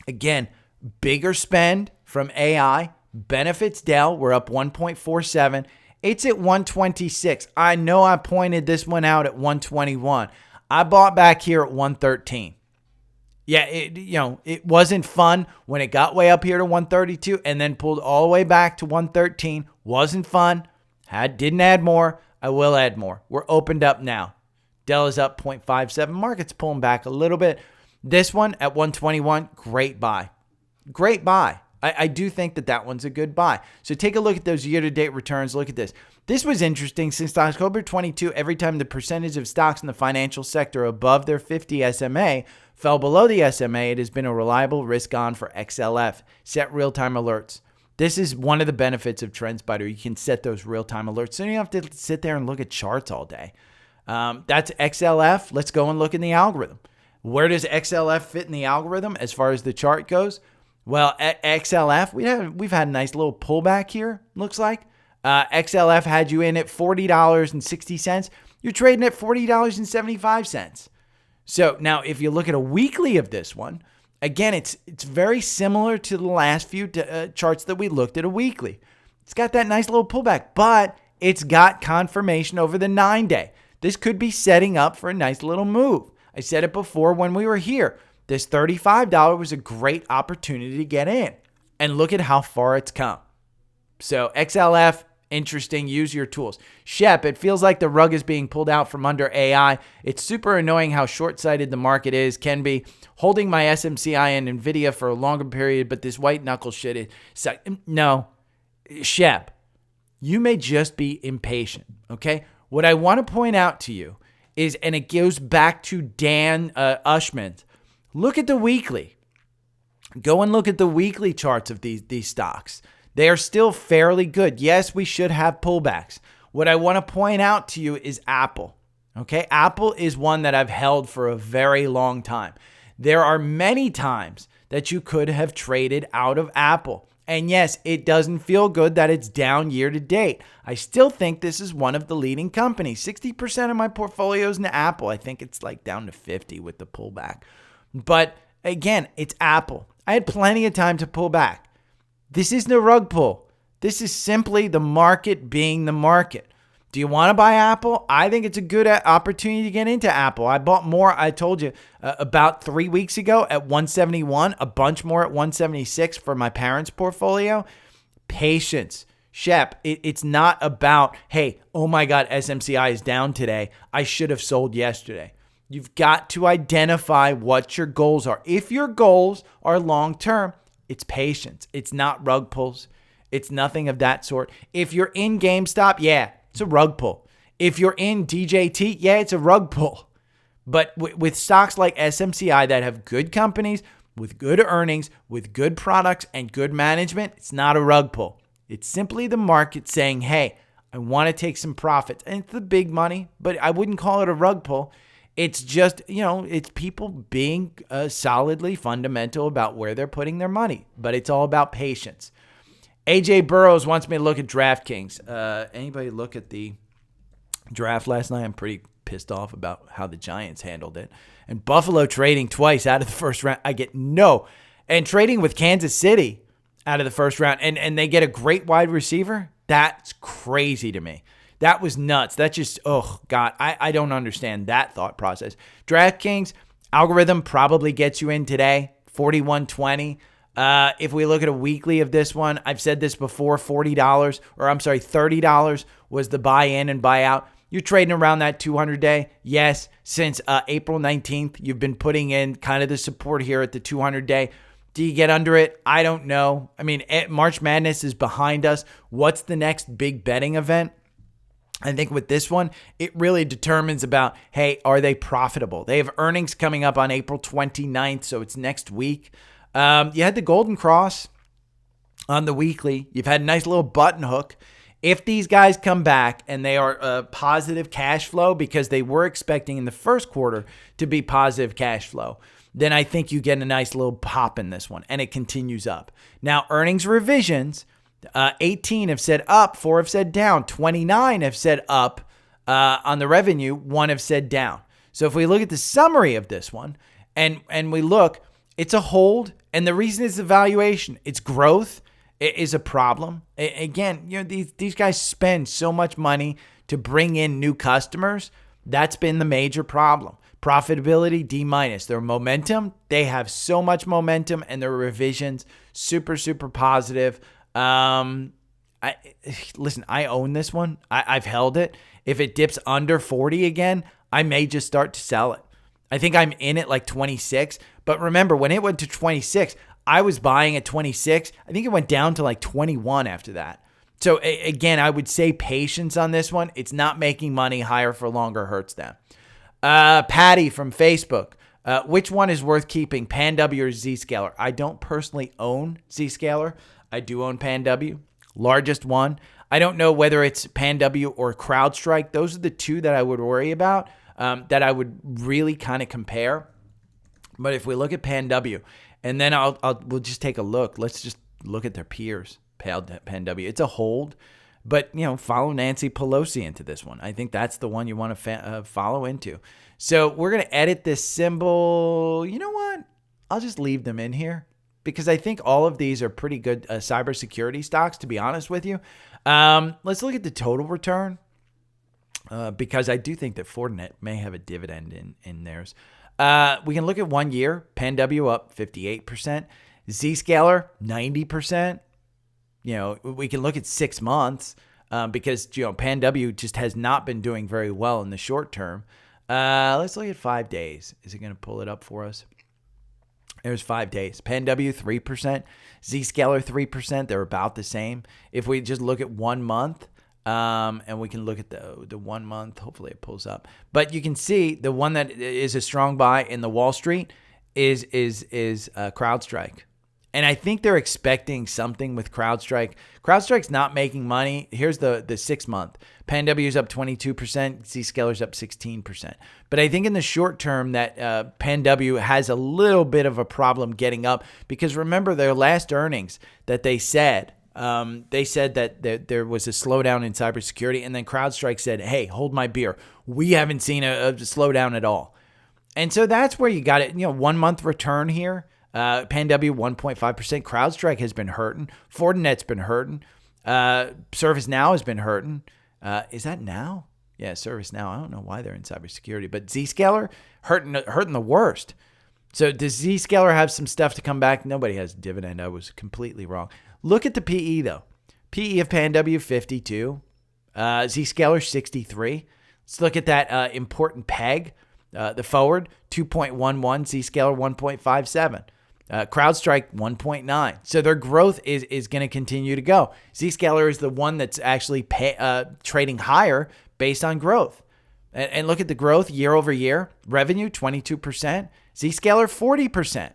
Again, bigger spend from AI benefits Dell. We're up 1.47. It's at 126. I know I pointed this one out at 121. I bought back here at 113. Yeah, it wasn't fun when it got way up here to 132 and then pulled all the way back to 113. Wasn't fun. Didn't add more. I will add more. We're opened up now. Dell is up 0.57. Market's pulling back a little bit. This one at 121, great buy. Great buy. I do think that one's a good buy. So take a look at those year-to-date returns. Look at this. This was interesting. Since October 22, every time the percentage of stocks in the financial sector above their 50 SMA fell below the SMA, it has been a reliable risk on for XLF. Set real-time alerts. This is one of the benefits of TrendSpider. You can set those real-time alerts. So you don't have to sit there and look at charts all day. That's XLF. Let's go and look in the algorithm. Where does XLF fit in the algorithm as far as the chart goes? Well, at XLF, we've had a nice little pullback here, looks like. XLF had you in at $40.60. You're trading at $40.75. So now if you look at a weekly of this one, again, it's very similar to the last few charts that we looked at a weekly. It's got that nice little pullback, but it's got confirmation over the 9-day. This could be setting up for a nice little move. I said it before when we were here. This $35 was a great opportunity to get in. And look at how far it's come. So XLF, interesting. Use your tools. Shep, it feels like the rug is being pulled out from under AI. It's super annoying how short-sighted the market can be. Holding my SMCI and NVIDIA for a longer period, but this white knuckle shit is... No. Shep, you may just be impatient, okay? What I want to point out to you is, and it goes back to Dan Ushman, look at the weekly. Go and look at the weekly charts of these stocks. They are still fairly good. Yes, we should have pullbacks. What I want to point out to you is Apple. Okay, Apple is one that I've held for a very long time. There are many times that you could have traded out of Apple. And yes, it doesn't feel good that it's down year to date. I still think this is one of the leading companies. 60% of my portfolio is in Apple. I think it's like down to 50 with the pullback. But again, it's Apple. I had plenty of time to pull back. This isn't a rug pull. This is simply the market being the market. Do you want to buy Apple? I think it's a good opportunity to get into Apple. I bought more, I told you, about 3 weeks ago at 171, a bunch more at 176 for my parents' portfolio. Patience. Shep, it's not about, hey, oh my God, SMCI is down today. I should have sold yesterday. You've got to identify what your goals are. If your goals are long-term, it's patience. It's not rug pulls. It's nothing of that sort. If you're in GameStop, yeah, it's a rug pull. If you're in DJT, yeah, it's a rug pull. But with stocks like SMCI that have good companies, with good earnings, with good products and good management, it's not a rug pull. It's simply the market saying, hey, I want to take some profits. And it's the big money, but I wouldn't call it a rug pull. It's just, it's people being solidly fundamental about where they're putting their money. But it's all about patience. AJ Burrows wants me to look at DraftKings. Anybody look at the draft last night? I'm pretty pissed off about how the Giants handled it. And Buffalo trading twice out of the first round. I get no. And trading with Kansas City out of the first round. And they get a great wide receiver. That's crazy to me. That was nuts. That just, oh, God, I don't understand that thought process. DraftKings algorithm probably gets you in today, 41.20. If we look at a weekly of this one, I've said this before, $30 was the buy in and buy out. You're trading around that 200-day. Yes, since April 19th, you've been putting in kind of the support here at the 200-day. Do you get under it? I don't know. I mean, March Madness is behind us. What's the next big betting event? I think with this one, it really determines about, hey, are they profitable? They have earnings coming up on April 29th, so it's next week. You had the Golden Cross on the weekly. You've had a nice little button hook. If these guys come back and they are positive cash flow, because they were expecting in the first quarter to be positive cash flow, then I think you get a nice little pop in this one, and it continues up. Now, earnings revisions, 18 have said up, 4 have said down, 29 have said up on the revenue, 1 have said down. So if we look at the summary of this one and we look, it's a hold, and the reason is the valuation. It's growth. is a problem. Again, these guys spend so much money to bring in new customers. That's been the major problem. Profitability, D-. Their momentum, they have so much momentum, and their revisions, super, super positive. Listen, I own this one. I've held it. If it dips under 40 again, I may just start to sell it. I think I'm in it like 26. But remember, when it went to 26, I was buying at 26. I think it went down to like 21 after that. So again, I would say patience on this one. It's not making money. Higher for longer hurts them. Patty from Facebook. Which one is worth keeping, PanW or Zscaler? I don't personally own Zscaler. I do own PanW. Largest one. I don't know whether it's PanW or CrowdStrike. Those are the two that I would worry about, that I would really kind of compare. But if we look at PanW, and then we'll just take a look. Let's just look at their peers. PanW. It's a hold, but follow Nancy Pelosi into this one. I think that's the one you want to follow into. So we're going to edit this symbol. You know what? I'll just leave them in here, because I think all of these are pretty good cybersecurity stocks, to be honest with you. Let's look at the total return, because I do think that Fortinet may have a dividend in theirs. We can look at 1 year. PanW up 58%. Zscaler 90%. We can look at 6 months, because PanW just has not been doing very well in the short term. Let's look at 5 days. Is it going to pull it up for us? There's 5 days. PanW 3%, Zscaler 3%. They're about the same. If we just look at 1 month, and we can look at the 1 month, hopefully it pulls up. But you can see the one that is a strong buy in the Wall Street is CrowdStrike. And I think they're expecting something with CrowdStrike. CrowdStrike's not making money. Here's the 6 month. PanW's up 22%. Zscaler's up 16%. But I think in the short term that PanW has a little bit of a problem getting up, because remember their last earnings that they said that there was a slowdown in cybersecurity, and then CrowdStrike said, hey, hold my beer. We haven't seen a slowdown at all. And so that's where you got it. 1 month return here. PanW 1.5%. CrowdStrike has been hurting. Fortinet's been hurting. ServiceNow has been hurting. Is that now? Yeah, ServiceNow. I don't know why they're in cybersecurity, but Zscaler hurting the worst. So does Zscaler have some stuff to come back? Nobody has a dividend. I was completely wrong. Look at the PE though. PE of PanW 52. Zscaler 63. Let's look at that important peg. The forward 2.11. Zscaler 1.57. CrowdStrike 1.9. So their growth is going to continue to go. Zscaler is the one that's actually trading higher based on growth. And look at the growth year over year. Revenue 22%. Zscaler 40%.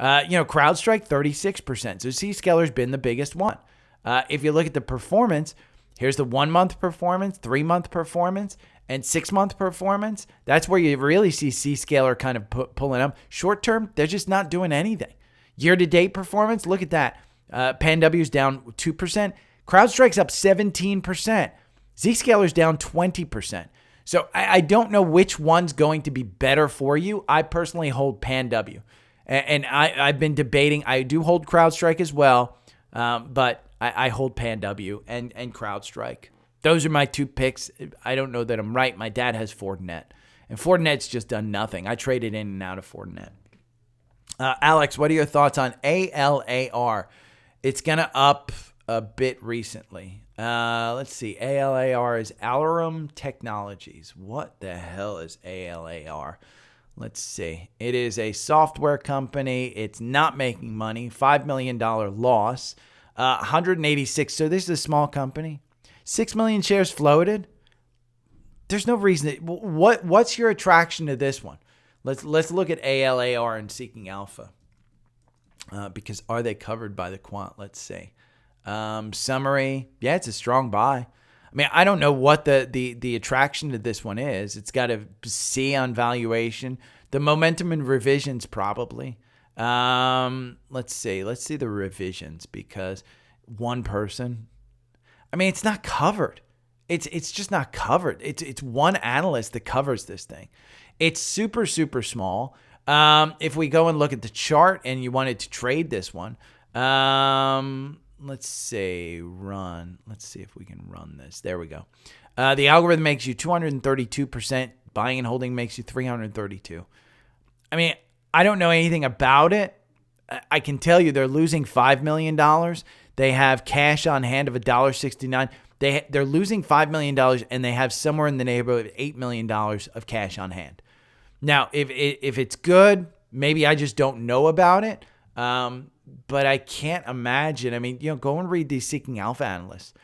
CrowdStrike 36%. So Zscaler's been the biggest one. If you look at the performance, here's the 1 month performance, 3 month performance, and 6 month performance. That's where you really see Zscaler kind of pulling up. Short term, they're just not doing anything. Year to date performance, look at that. PanW's down 2%. CrowdStrike's up 17%. Zscaler's down 20%. So I don't know which one's going to be better for you. I personally hold PanW. And I've been debating. I do hold CrowdStrike as well, but I hold PanW and CrowdStrike. Those are my two picks. I don't know that I'm right. My dad has Fortinet, and Fortinet's just done nothing. I traded in and out of Fortinet. Alex, what are your thoughts on ALAR? It's going to up a bit recently. Let's see. ALAR is Alarum Technologies. What the hell is ALAR? Let's see. It is a software company. It's not making money. $5 million loss. 186. So this is a small company. 6 million shares floated. There's no reason. What's your attraction to this one? Let's look at ALAR and Seeking Alpha. Because are they covered by the quant? Let's see. Summary. Yeah, it's a strong buy. I mean, I don't know what the attraction to this one is. It's got a C on valuation. The momentum and revisions probably. Let's see. Let's see the revisions, because one person. I mean, it's not covered. It's just not covered. It's one analyst that covers this thing. It's super, super small. If we go and look at the chart and you wanted to trade this one, let's say run. Let's see if we can run this. There we go. The algorithm makes you 232%. Buying and holding makes you 332. I mean, I don't know anything about it. I can tell you they're losing $5 million. They have cash on hand of $1.69. They're losing $5 million, and they have somewhere in the neighborhood of $8 million of cash on hand. Now, if it's good, maybe I just don't know about it. But I can't imagine. I mean, go and read these Seeking Alpha analysts.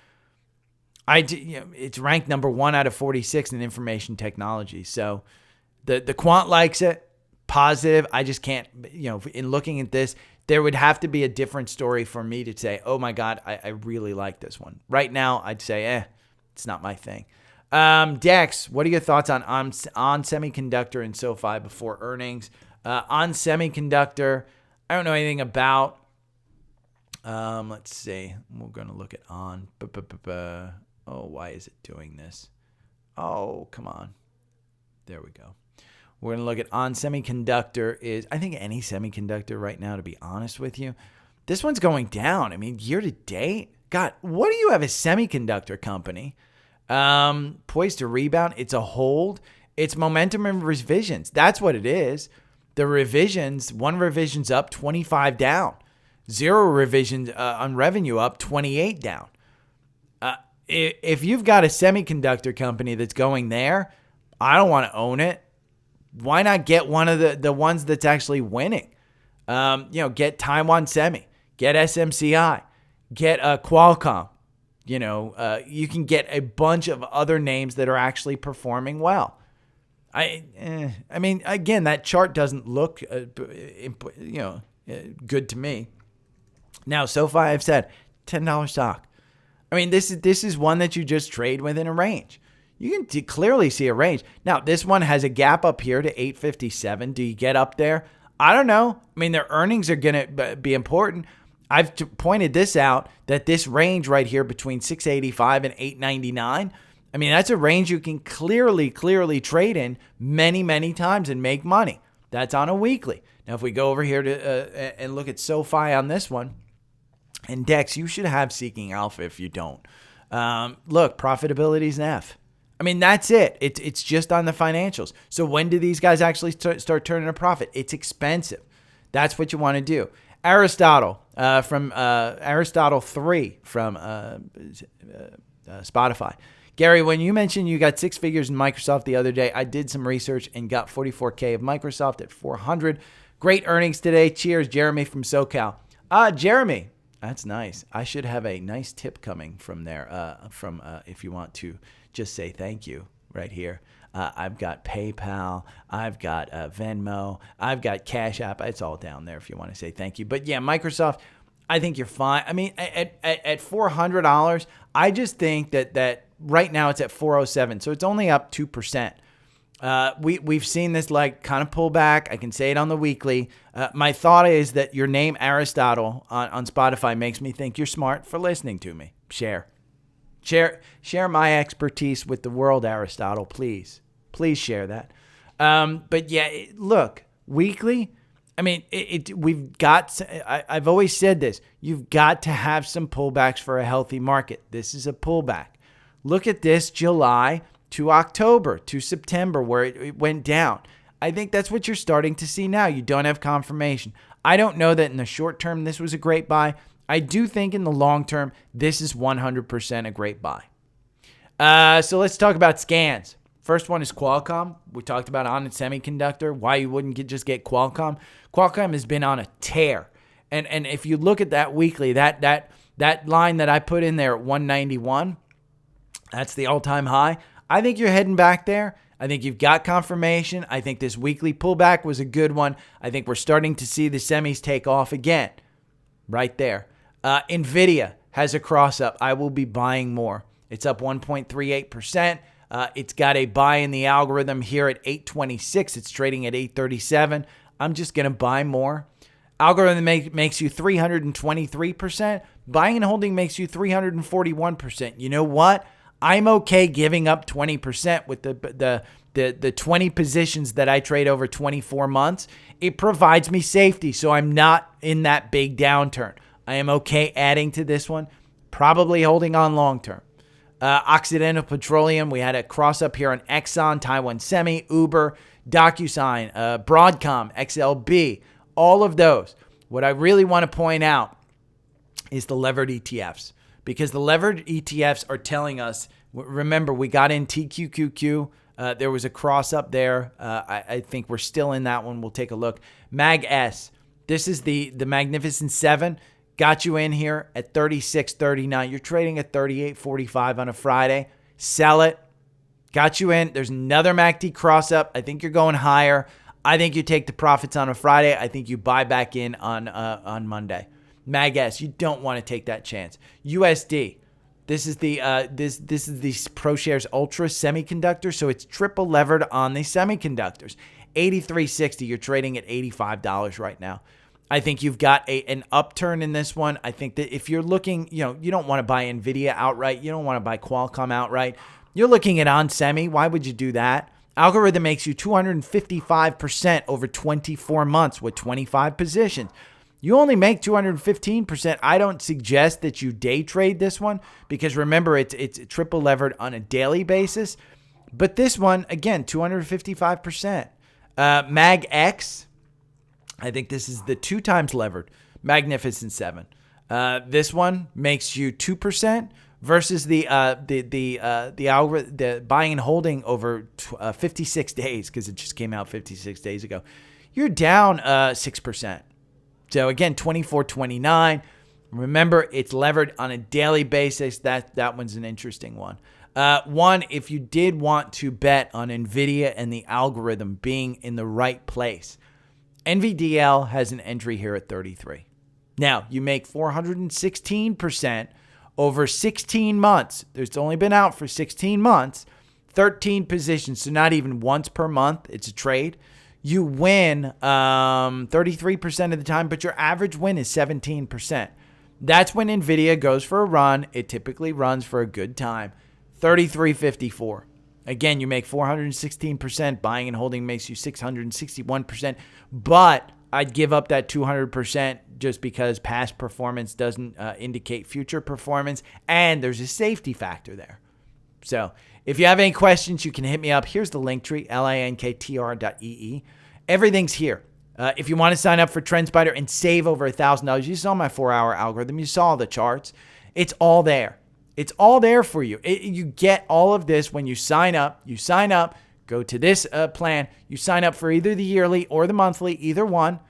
It's ranked number 1 out of 46 in information technology. So the quant likes it, positive. I just can't, in looking at this, there would have to be a different story for me to say, oh my God, I really like this one. Right now, I'd say, it's not my thing. Dex, what are your thoughts on semiconductor and SOFI before earnings? On semiconductor, I don't know anything about. Let's see. We're going to look at on. Oh, why is it doing this? Oh, come on. There we go. We're going to look at on semiconductor I think any semiconductor right now, to be honest with you, this one's going down. I mean, year to date. God, what do you have a semiconductor company? Poised to rebound. It's a hold. It's momentum and revisions. That's what it is. The revisions, one revision's up, 25 down. 0 revisions on revenue up, 28 down. If you've got a semiconductor company that's going there, I don't want to own it. Why not get one of the ones that's actually winning? Get Taiwan Semi, get SMCI, get Qualcomm. You can get a bunch of other names that are actually performing well. I mean, again, that chart doesn't look, good to me. Now, SOFI, I've said, $10 stock. I mean, this is one that you just trade within a range. You can clearly see a range. Now, this one has a gap up here to 857. Do you get up there? I don't know. I mean, their earnings are going to be important. I've pointed this out, that this range right here between 685 and 899, I mean, that's a range you can clearly trade in many, many times and make money. That's on a weekly. Now, if we go over here to and look at SOFI on this one, and Dex, you should have Seeking Alpha if you don't. Look, profitability is an F. I mean, that's it. It's just on the financials. So when do these guys actually start turning a profit? It's expensive. That's what you want to do. Aristotle from Aristotle 3 from Spotify. Gary, when you mentioned you got 6 figures in Microsoft the other day, I did some research and got 44K of Microsoft at 400. Great earnings today. Cheers, Jeremy from SoCal. Jeremy, that's nice. I should have a nice tip coming from there. If you want to just say thank you right here. I've got PayPal. I've got Venmo. I've got Cash App. It's all down there if you want to say thank you. But yeah, Microsoft, I think you're fine. I mean, at $400, I just think that right now it's at 407, so it's only up 2%. We've seen this kind of pull back. I can say it on the weekly. My thought is that your name Aristotle on Spotify makes me think you're smart for listening to me. Share my expertise with the world, Aristotle, please. Please share that. But yeah, look, weekly. I mean, I've always said this. You've got to have some pullbacks for a healthy market. This is a pullback. Look at this July to October to September where it went down. I think that's what you're starting to see now. You don't have confirmation. I don't know that in the short term this was a great buy. I do think in the long term this is 100% a great buy. So let's talk about scans. First one is Qualcomm. We talked about on semiconductor, why you wouldn't just get Qualcomm. Qualcomm has been on a tear. And if you look at that weekly, that line that I put in there at 191, that's the all-time high. I think you're heading back there. I think you've got confirmation. I think this weekly pullback was a good one. I think we're starting to see the semis take off again. Right there. NVIDIA has a cross-up. I will be buying more. It's up 1.38%. It's got a buy in the algorithm here at 826. It's trading at 837. I'm just going to buy more. Algorithm makes you 323%. Buying and holding makes you 341%. You know what? I'm okay giving up 20% with the 20 positions that I trade over 24 months. It provides me safety, so I'm not in that big downturn. I am okay adding to this one. Probably holding on long term. Occidental Petroleum, we had a cross up here on Exxon, Taiwan Semi, Uber, DocuSign, Broadcom, XLB, all of those. What I really want to point out is the levered ETFs, because the levered ETFs are telling us, remember, we got in TQQQ. There was a cross up there. I think we're still in that one. We'll take a look. Mag S. This is the Magnificent 7. Got you in here at 36.39. You're trading at 38.45 on a Friday. Sell it. Got you in. There's another MACD cross up. I think you're going higher. I think you take the profits on a Friday. I think you buy back in on Monday. Mag S. You don't want to take that chance. USD. This is the this is the ProShares Ultra semiconductor, so it's triple levered on the semiconductors. 83.60. You're trading at $85 right now. I think you've got an upturn in this one. I think that if you're looking, you don't want to buy NVIDIA outright. You don't want to buy Qualcomm outright. You're looking at onsemi. Why would you do that? Algorithm makes you 255% over 24 months with 25 positions. You only make 215%. I don't suggest that you day trade this one, because remember, it's triple levered on a daily basis. But this one, again, 255%. Mag X, I think this is the 2 times levered Magnificent 7. This one makes you 2% versus the buying and holding over 56 days, because it just came out 56 days ago. You're down 6%. So again, 24.29. Remember, it's levered on a daily basis. That one's an interesting one. If you did want to bet on NVIDIA and the algorithm being in the right place, NVDL has an entry here at 33. Now, you make 416% over 16 months. It's only been out for 16 months, 13 positions, so not even once per month. It's a trade. You win 33% of the time, but your average win is 17%. That's when NVIDIA goes for a run. It typically runs for a good time. 33.54. Again, you make 416%. Buying and holding makes you 661%. But I'd give up that 200% just because past performance doesn't indicate future performance. And there's a safety factor there. So if you have any questions, you can hit me up. Here's the link tree, linktr.ee. Everything's here. If you want to sign up for TrendSpider and save over $1,000, you saw my 4-hour algorithm. You saw the charts. It's all there. It's all there for you. You get all of this when you sign up. You sign up, go to this plan. You sign up for either the yearly or the monthly, either one.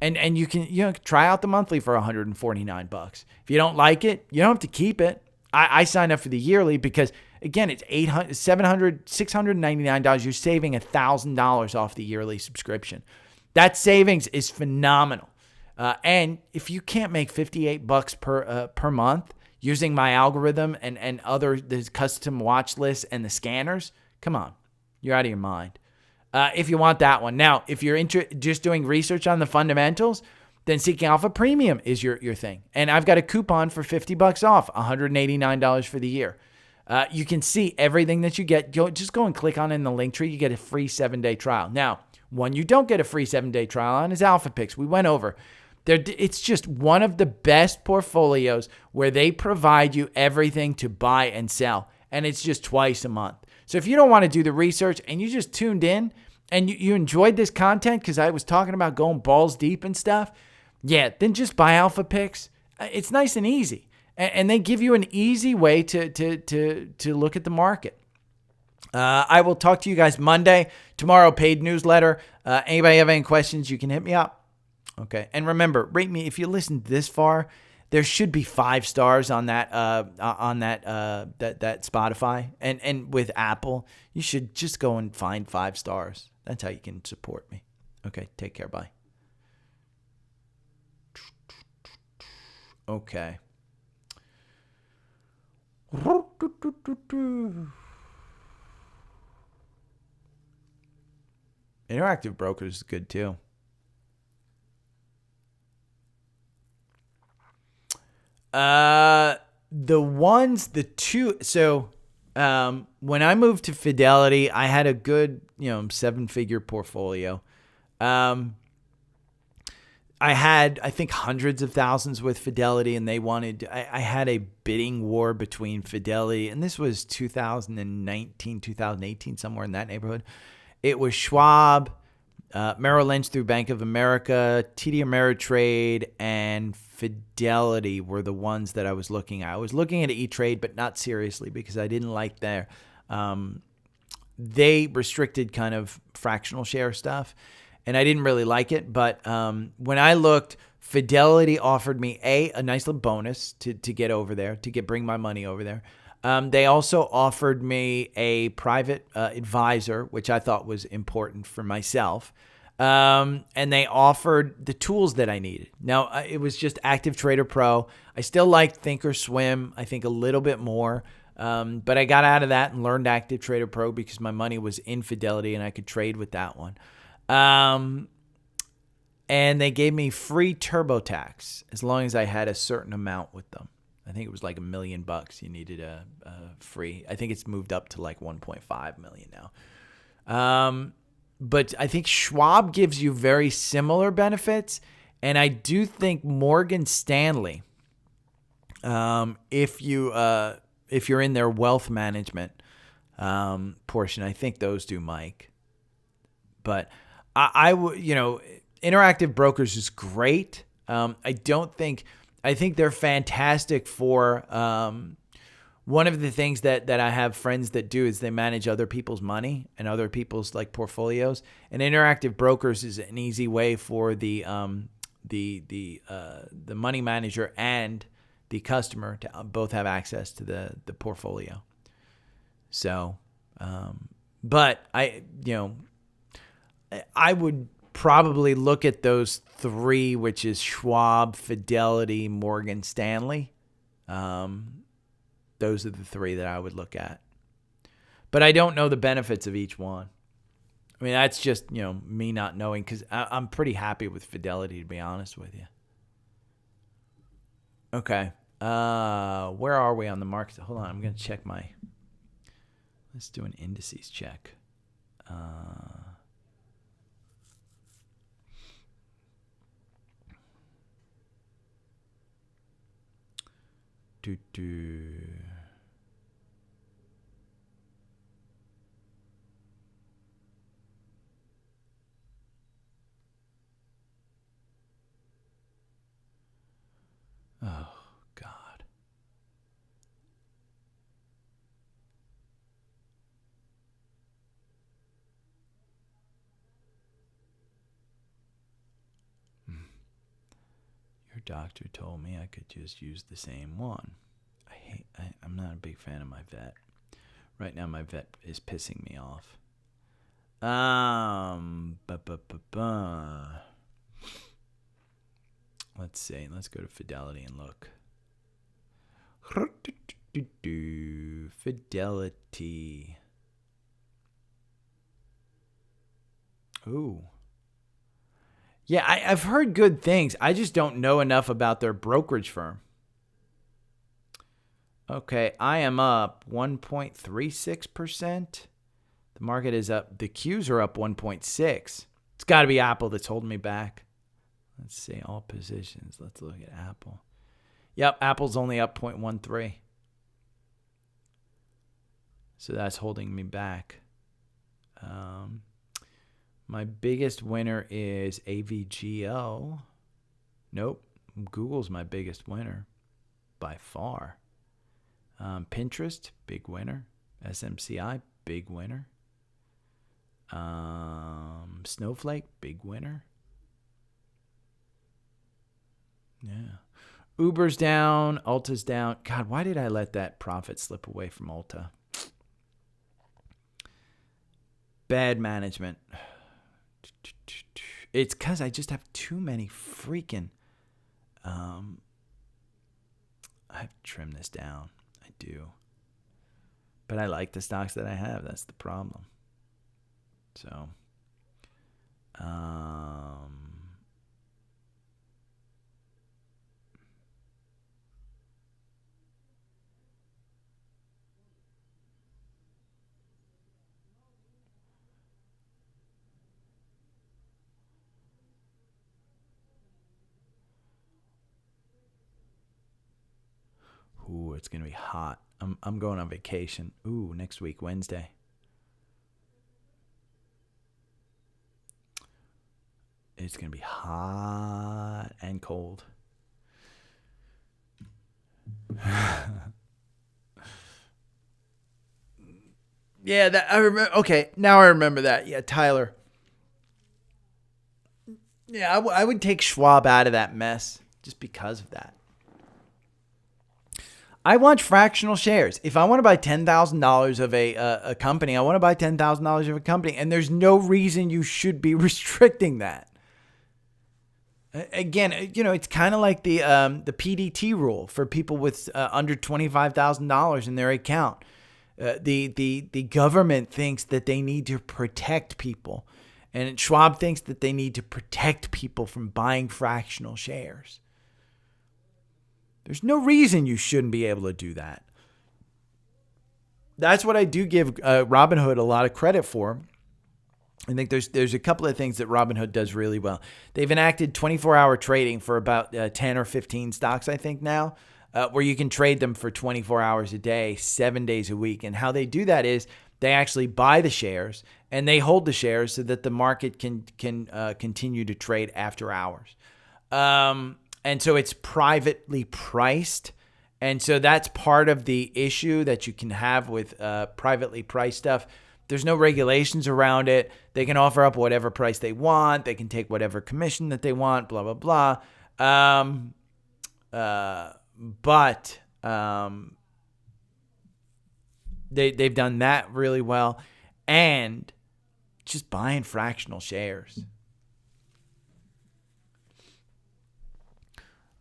And you can try out the monthly for $149. If you don't like it, you don't have to keep it. I signed up for the yearly because, again, it's $699. You're saving $1,000 off the yearly subscription. That savings is phenomenal. And if you can't make $58 per month using my algorithm and other the custom watch lists and the scanners, come on, you're out of your mind. If you want that one. Now, if you're just doing research on the fundamentals, then Seeking Alpha Premium is your thing. And I've got a coupon for $50 off, $189 for the year. You can see everything that you get. Just go and click on it in the link tree. You get a free 7-day trial. Now, one you don't get a free 7-day trial on is Alpha Picks. We went over. It's just one of the best portfolios where they provide you everything to buy and sell. And it's just twice a month. So if you don't want to do the research and you just tuned in and you enjoyed this content because I was talking about going balls deep and stuff, yeah, then just buy Alpha Picks. It's nice and easy. And they give you an easy way to look at the market. I will talk to you guys Monday. Tomorrow, paid newsletter. Anybody have any questions, you can hit me up. Okay. And remember, rate me. If you listened this far, there should be 5 stars on that that Spotify. And with Apple, you should just go and find 5 stars. That's how you can support me. Okay. Take care. Bye. Okay. Interactive Brokers is good too. When I moved to Fidelity, I had a good, 7-figure portfolio. I had, I think, hundreds of thousands with Fidelity, and they wanted, I had a bidding war between Fidelity, and this was 2019, 2018, somewhere in that neighborhood. It was Schwab, Merrill Lynch through Bank of America, TD Ameritrade, and Fidelity were the ones that I was looking at. I was looking at E-Trade, but not seriously because I didn't like their, they restricted kind of fractional share stuff. And I didn't really like it, but when I looked, Fidelity offered me a nice little bonus to get over there, to bring my money over there. They also offered me a private advisor, which I thought was important for myself. And they offered the tools that I needed. Now, it was just Active Trader Pro. I still liked Thinkorswim, I think a little bit more. But I got out of that and learned Active Trader Pro because my money was in Fidelity and I could trade with that one. And they gave me free TurboTax as long as I had a certain amount with them. I think it was like $1 million. You needed a free. I think it's moved up to like 1.5 million now. But I think Schwab gives you very similar benefits, and I do think Morgan Stanley, if you're in their wealth management portion, I think those do, Mike. But I would, Interactive Brokers is great. I think they're fantastic for, one of the things that I have friends that do is they manage other people's money and other people's like portfolios. And Interactive Brokers is an easy way for the money manager and the customer to both have access to the portfolio. So, but I would probably look at those three, which is Schwab, Fidelity, Morgan Stanley. Those are the three that I would look at. But I don't know the benefits of each one. I mean, that's just, me not knowing because I'm pretty happy with Fidelity, to be honest with you. Okay. Where are we on the market? Hold on. I'm going to check let's do an indices check. Oh, God. Your doctor told me I could just use the same one. I'm not a big fan of my vet. Right now, my vet is pissing me off. Let's see. Let's go to Fidelity and look. Fidelity. Ooh. Yeah, I've heard good things. I just don't know enough about their brokerage firm. Okay, I am up 1.36%. The market is up. The Qs are up 1.6. It's got to be Apple that's holding me back. Let's see, all positions. Let's look at Apple. Yep, Apple's only up 0.13. So that's holding me back. My biggest winner is AVGO. Nope, Google's my biggest winner by far. Pinterest, big winner. SMCI, big winner. Snowflake, big winner. Yeah. Uber's down. Ulta's down. God, why did I let that profit slip away from Ulta? Bad management. It's because I just have too many freaking... I have to trim this down. I do. But I like the stocks that I have. That's the problem. So... Ooh, it's going to be hot. I'm going on vacation. Ooh, next week, Wednesday. It's going to be hot and cold. Yeah, that I remember. Okay, now I remember that. Yeah, Tyler. Yeah, I would take Schwab out of that mess just because of that. I want fractional shares. If I want to buy $10,000 of a company, I want to buy $10,000 of a company, and there's no reason you should be restricting that. Again, it's kind of like the PDT rule for people with under $25,000 in their account. The government thinks that they need to protect people, and Schwab thinks that they need to protect people from buying fractional shares. There's no reason you shouldn't be able to do that. That's what I do give Robinhood a lot of credit for. I think there's a couple of things that Robinhood does really well. They've enacted 24-hour trading for about 10 or 15 stocks, I think now, where you can trade them for 24 hours a day, 7 days a week. And how they do that is they actually buy the shares and they hold the shares so that the market can continue to trade after hours. And so it's privately priced. And so that's part of the issue that you can have with privately priced stuff. There's no regulations around it. They can offer up whatever price they want. They can take whatever commission that they want, blah, blah, blah. But they've done that really well. And just buying fractional shares.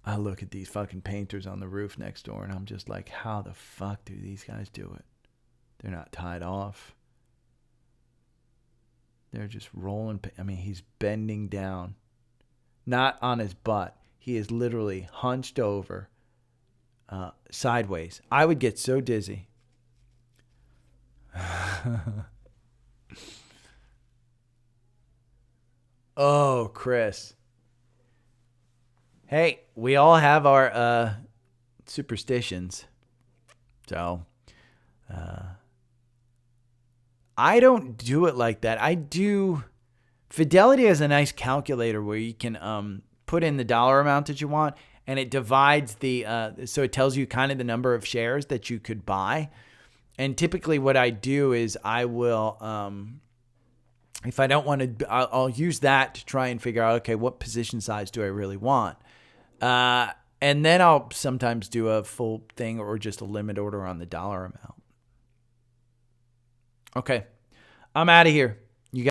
I look at these fucking painters on the roof next door and I'm just like, how the fuck do these guys do it? They're not tied off. They're just rolling. I mean, he's bending down, not on his butt. He is literally hunched over, sideways. I would get so dizzy. Oh, Chris. Hey, we all have our superstitions. So, I don't do it like that. I do. Fidelity has a nice calculator where you can put in the dollar amount that you want, and it divides so it tells you kind of the number of shares that you could buy. And typically what I do is I will, if I don't want to, I'll use that to try and figure out, okay, what position size do I really want? And then I'll sometimes do a full thing or just a limit order on the dollar amount. Okay, I'm out of here.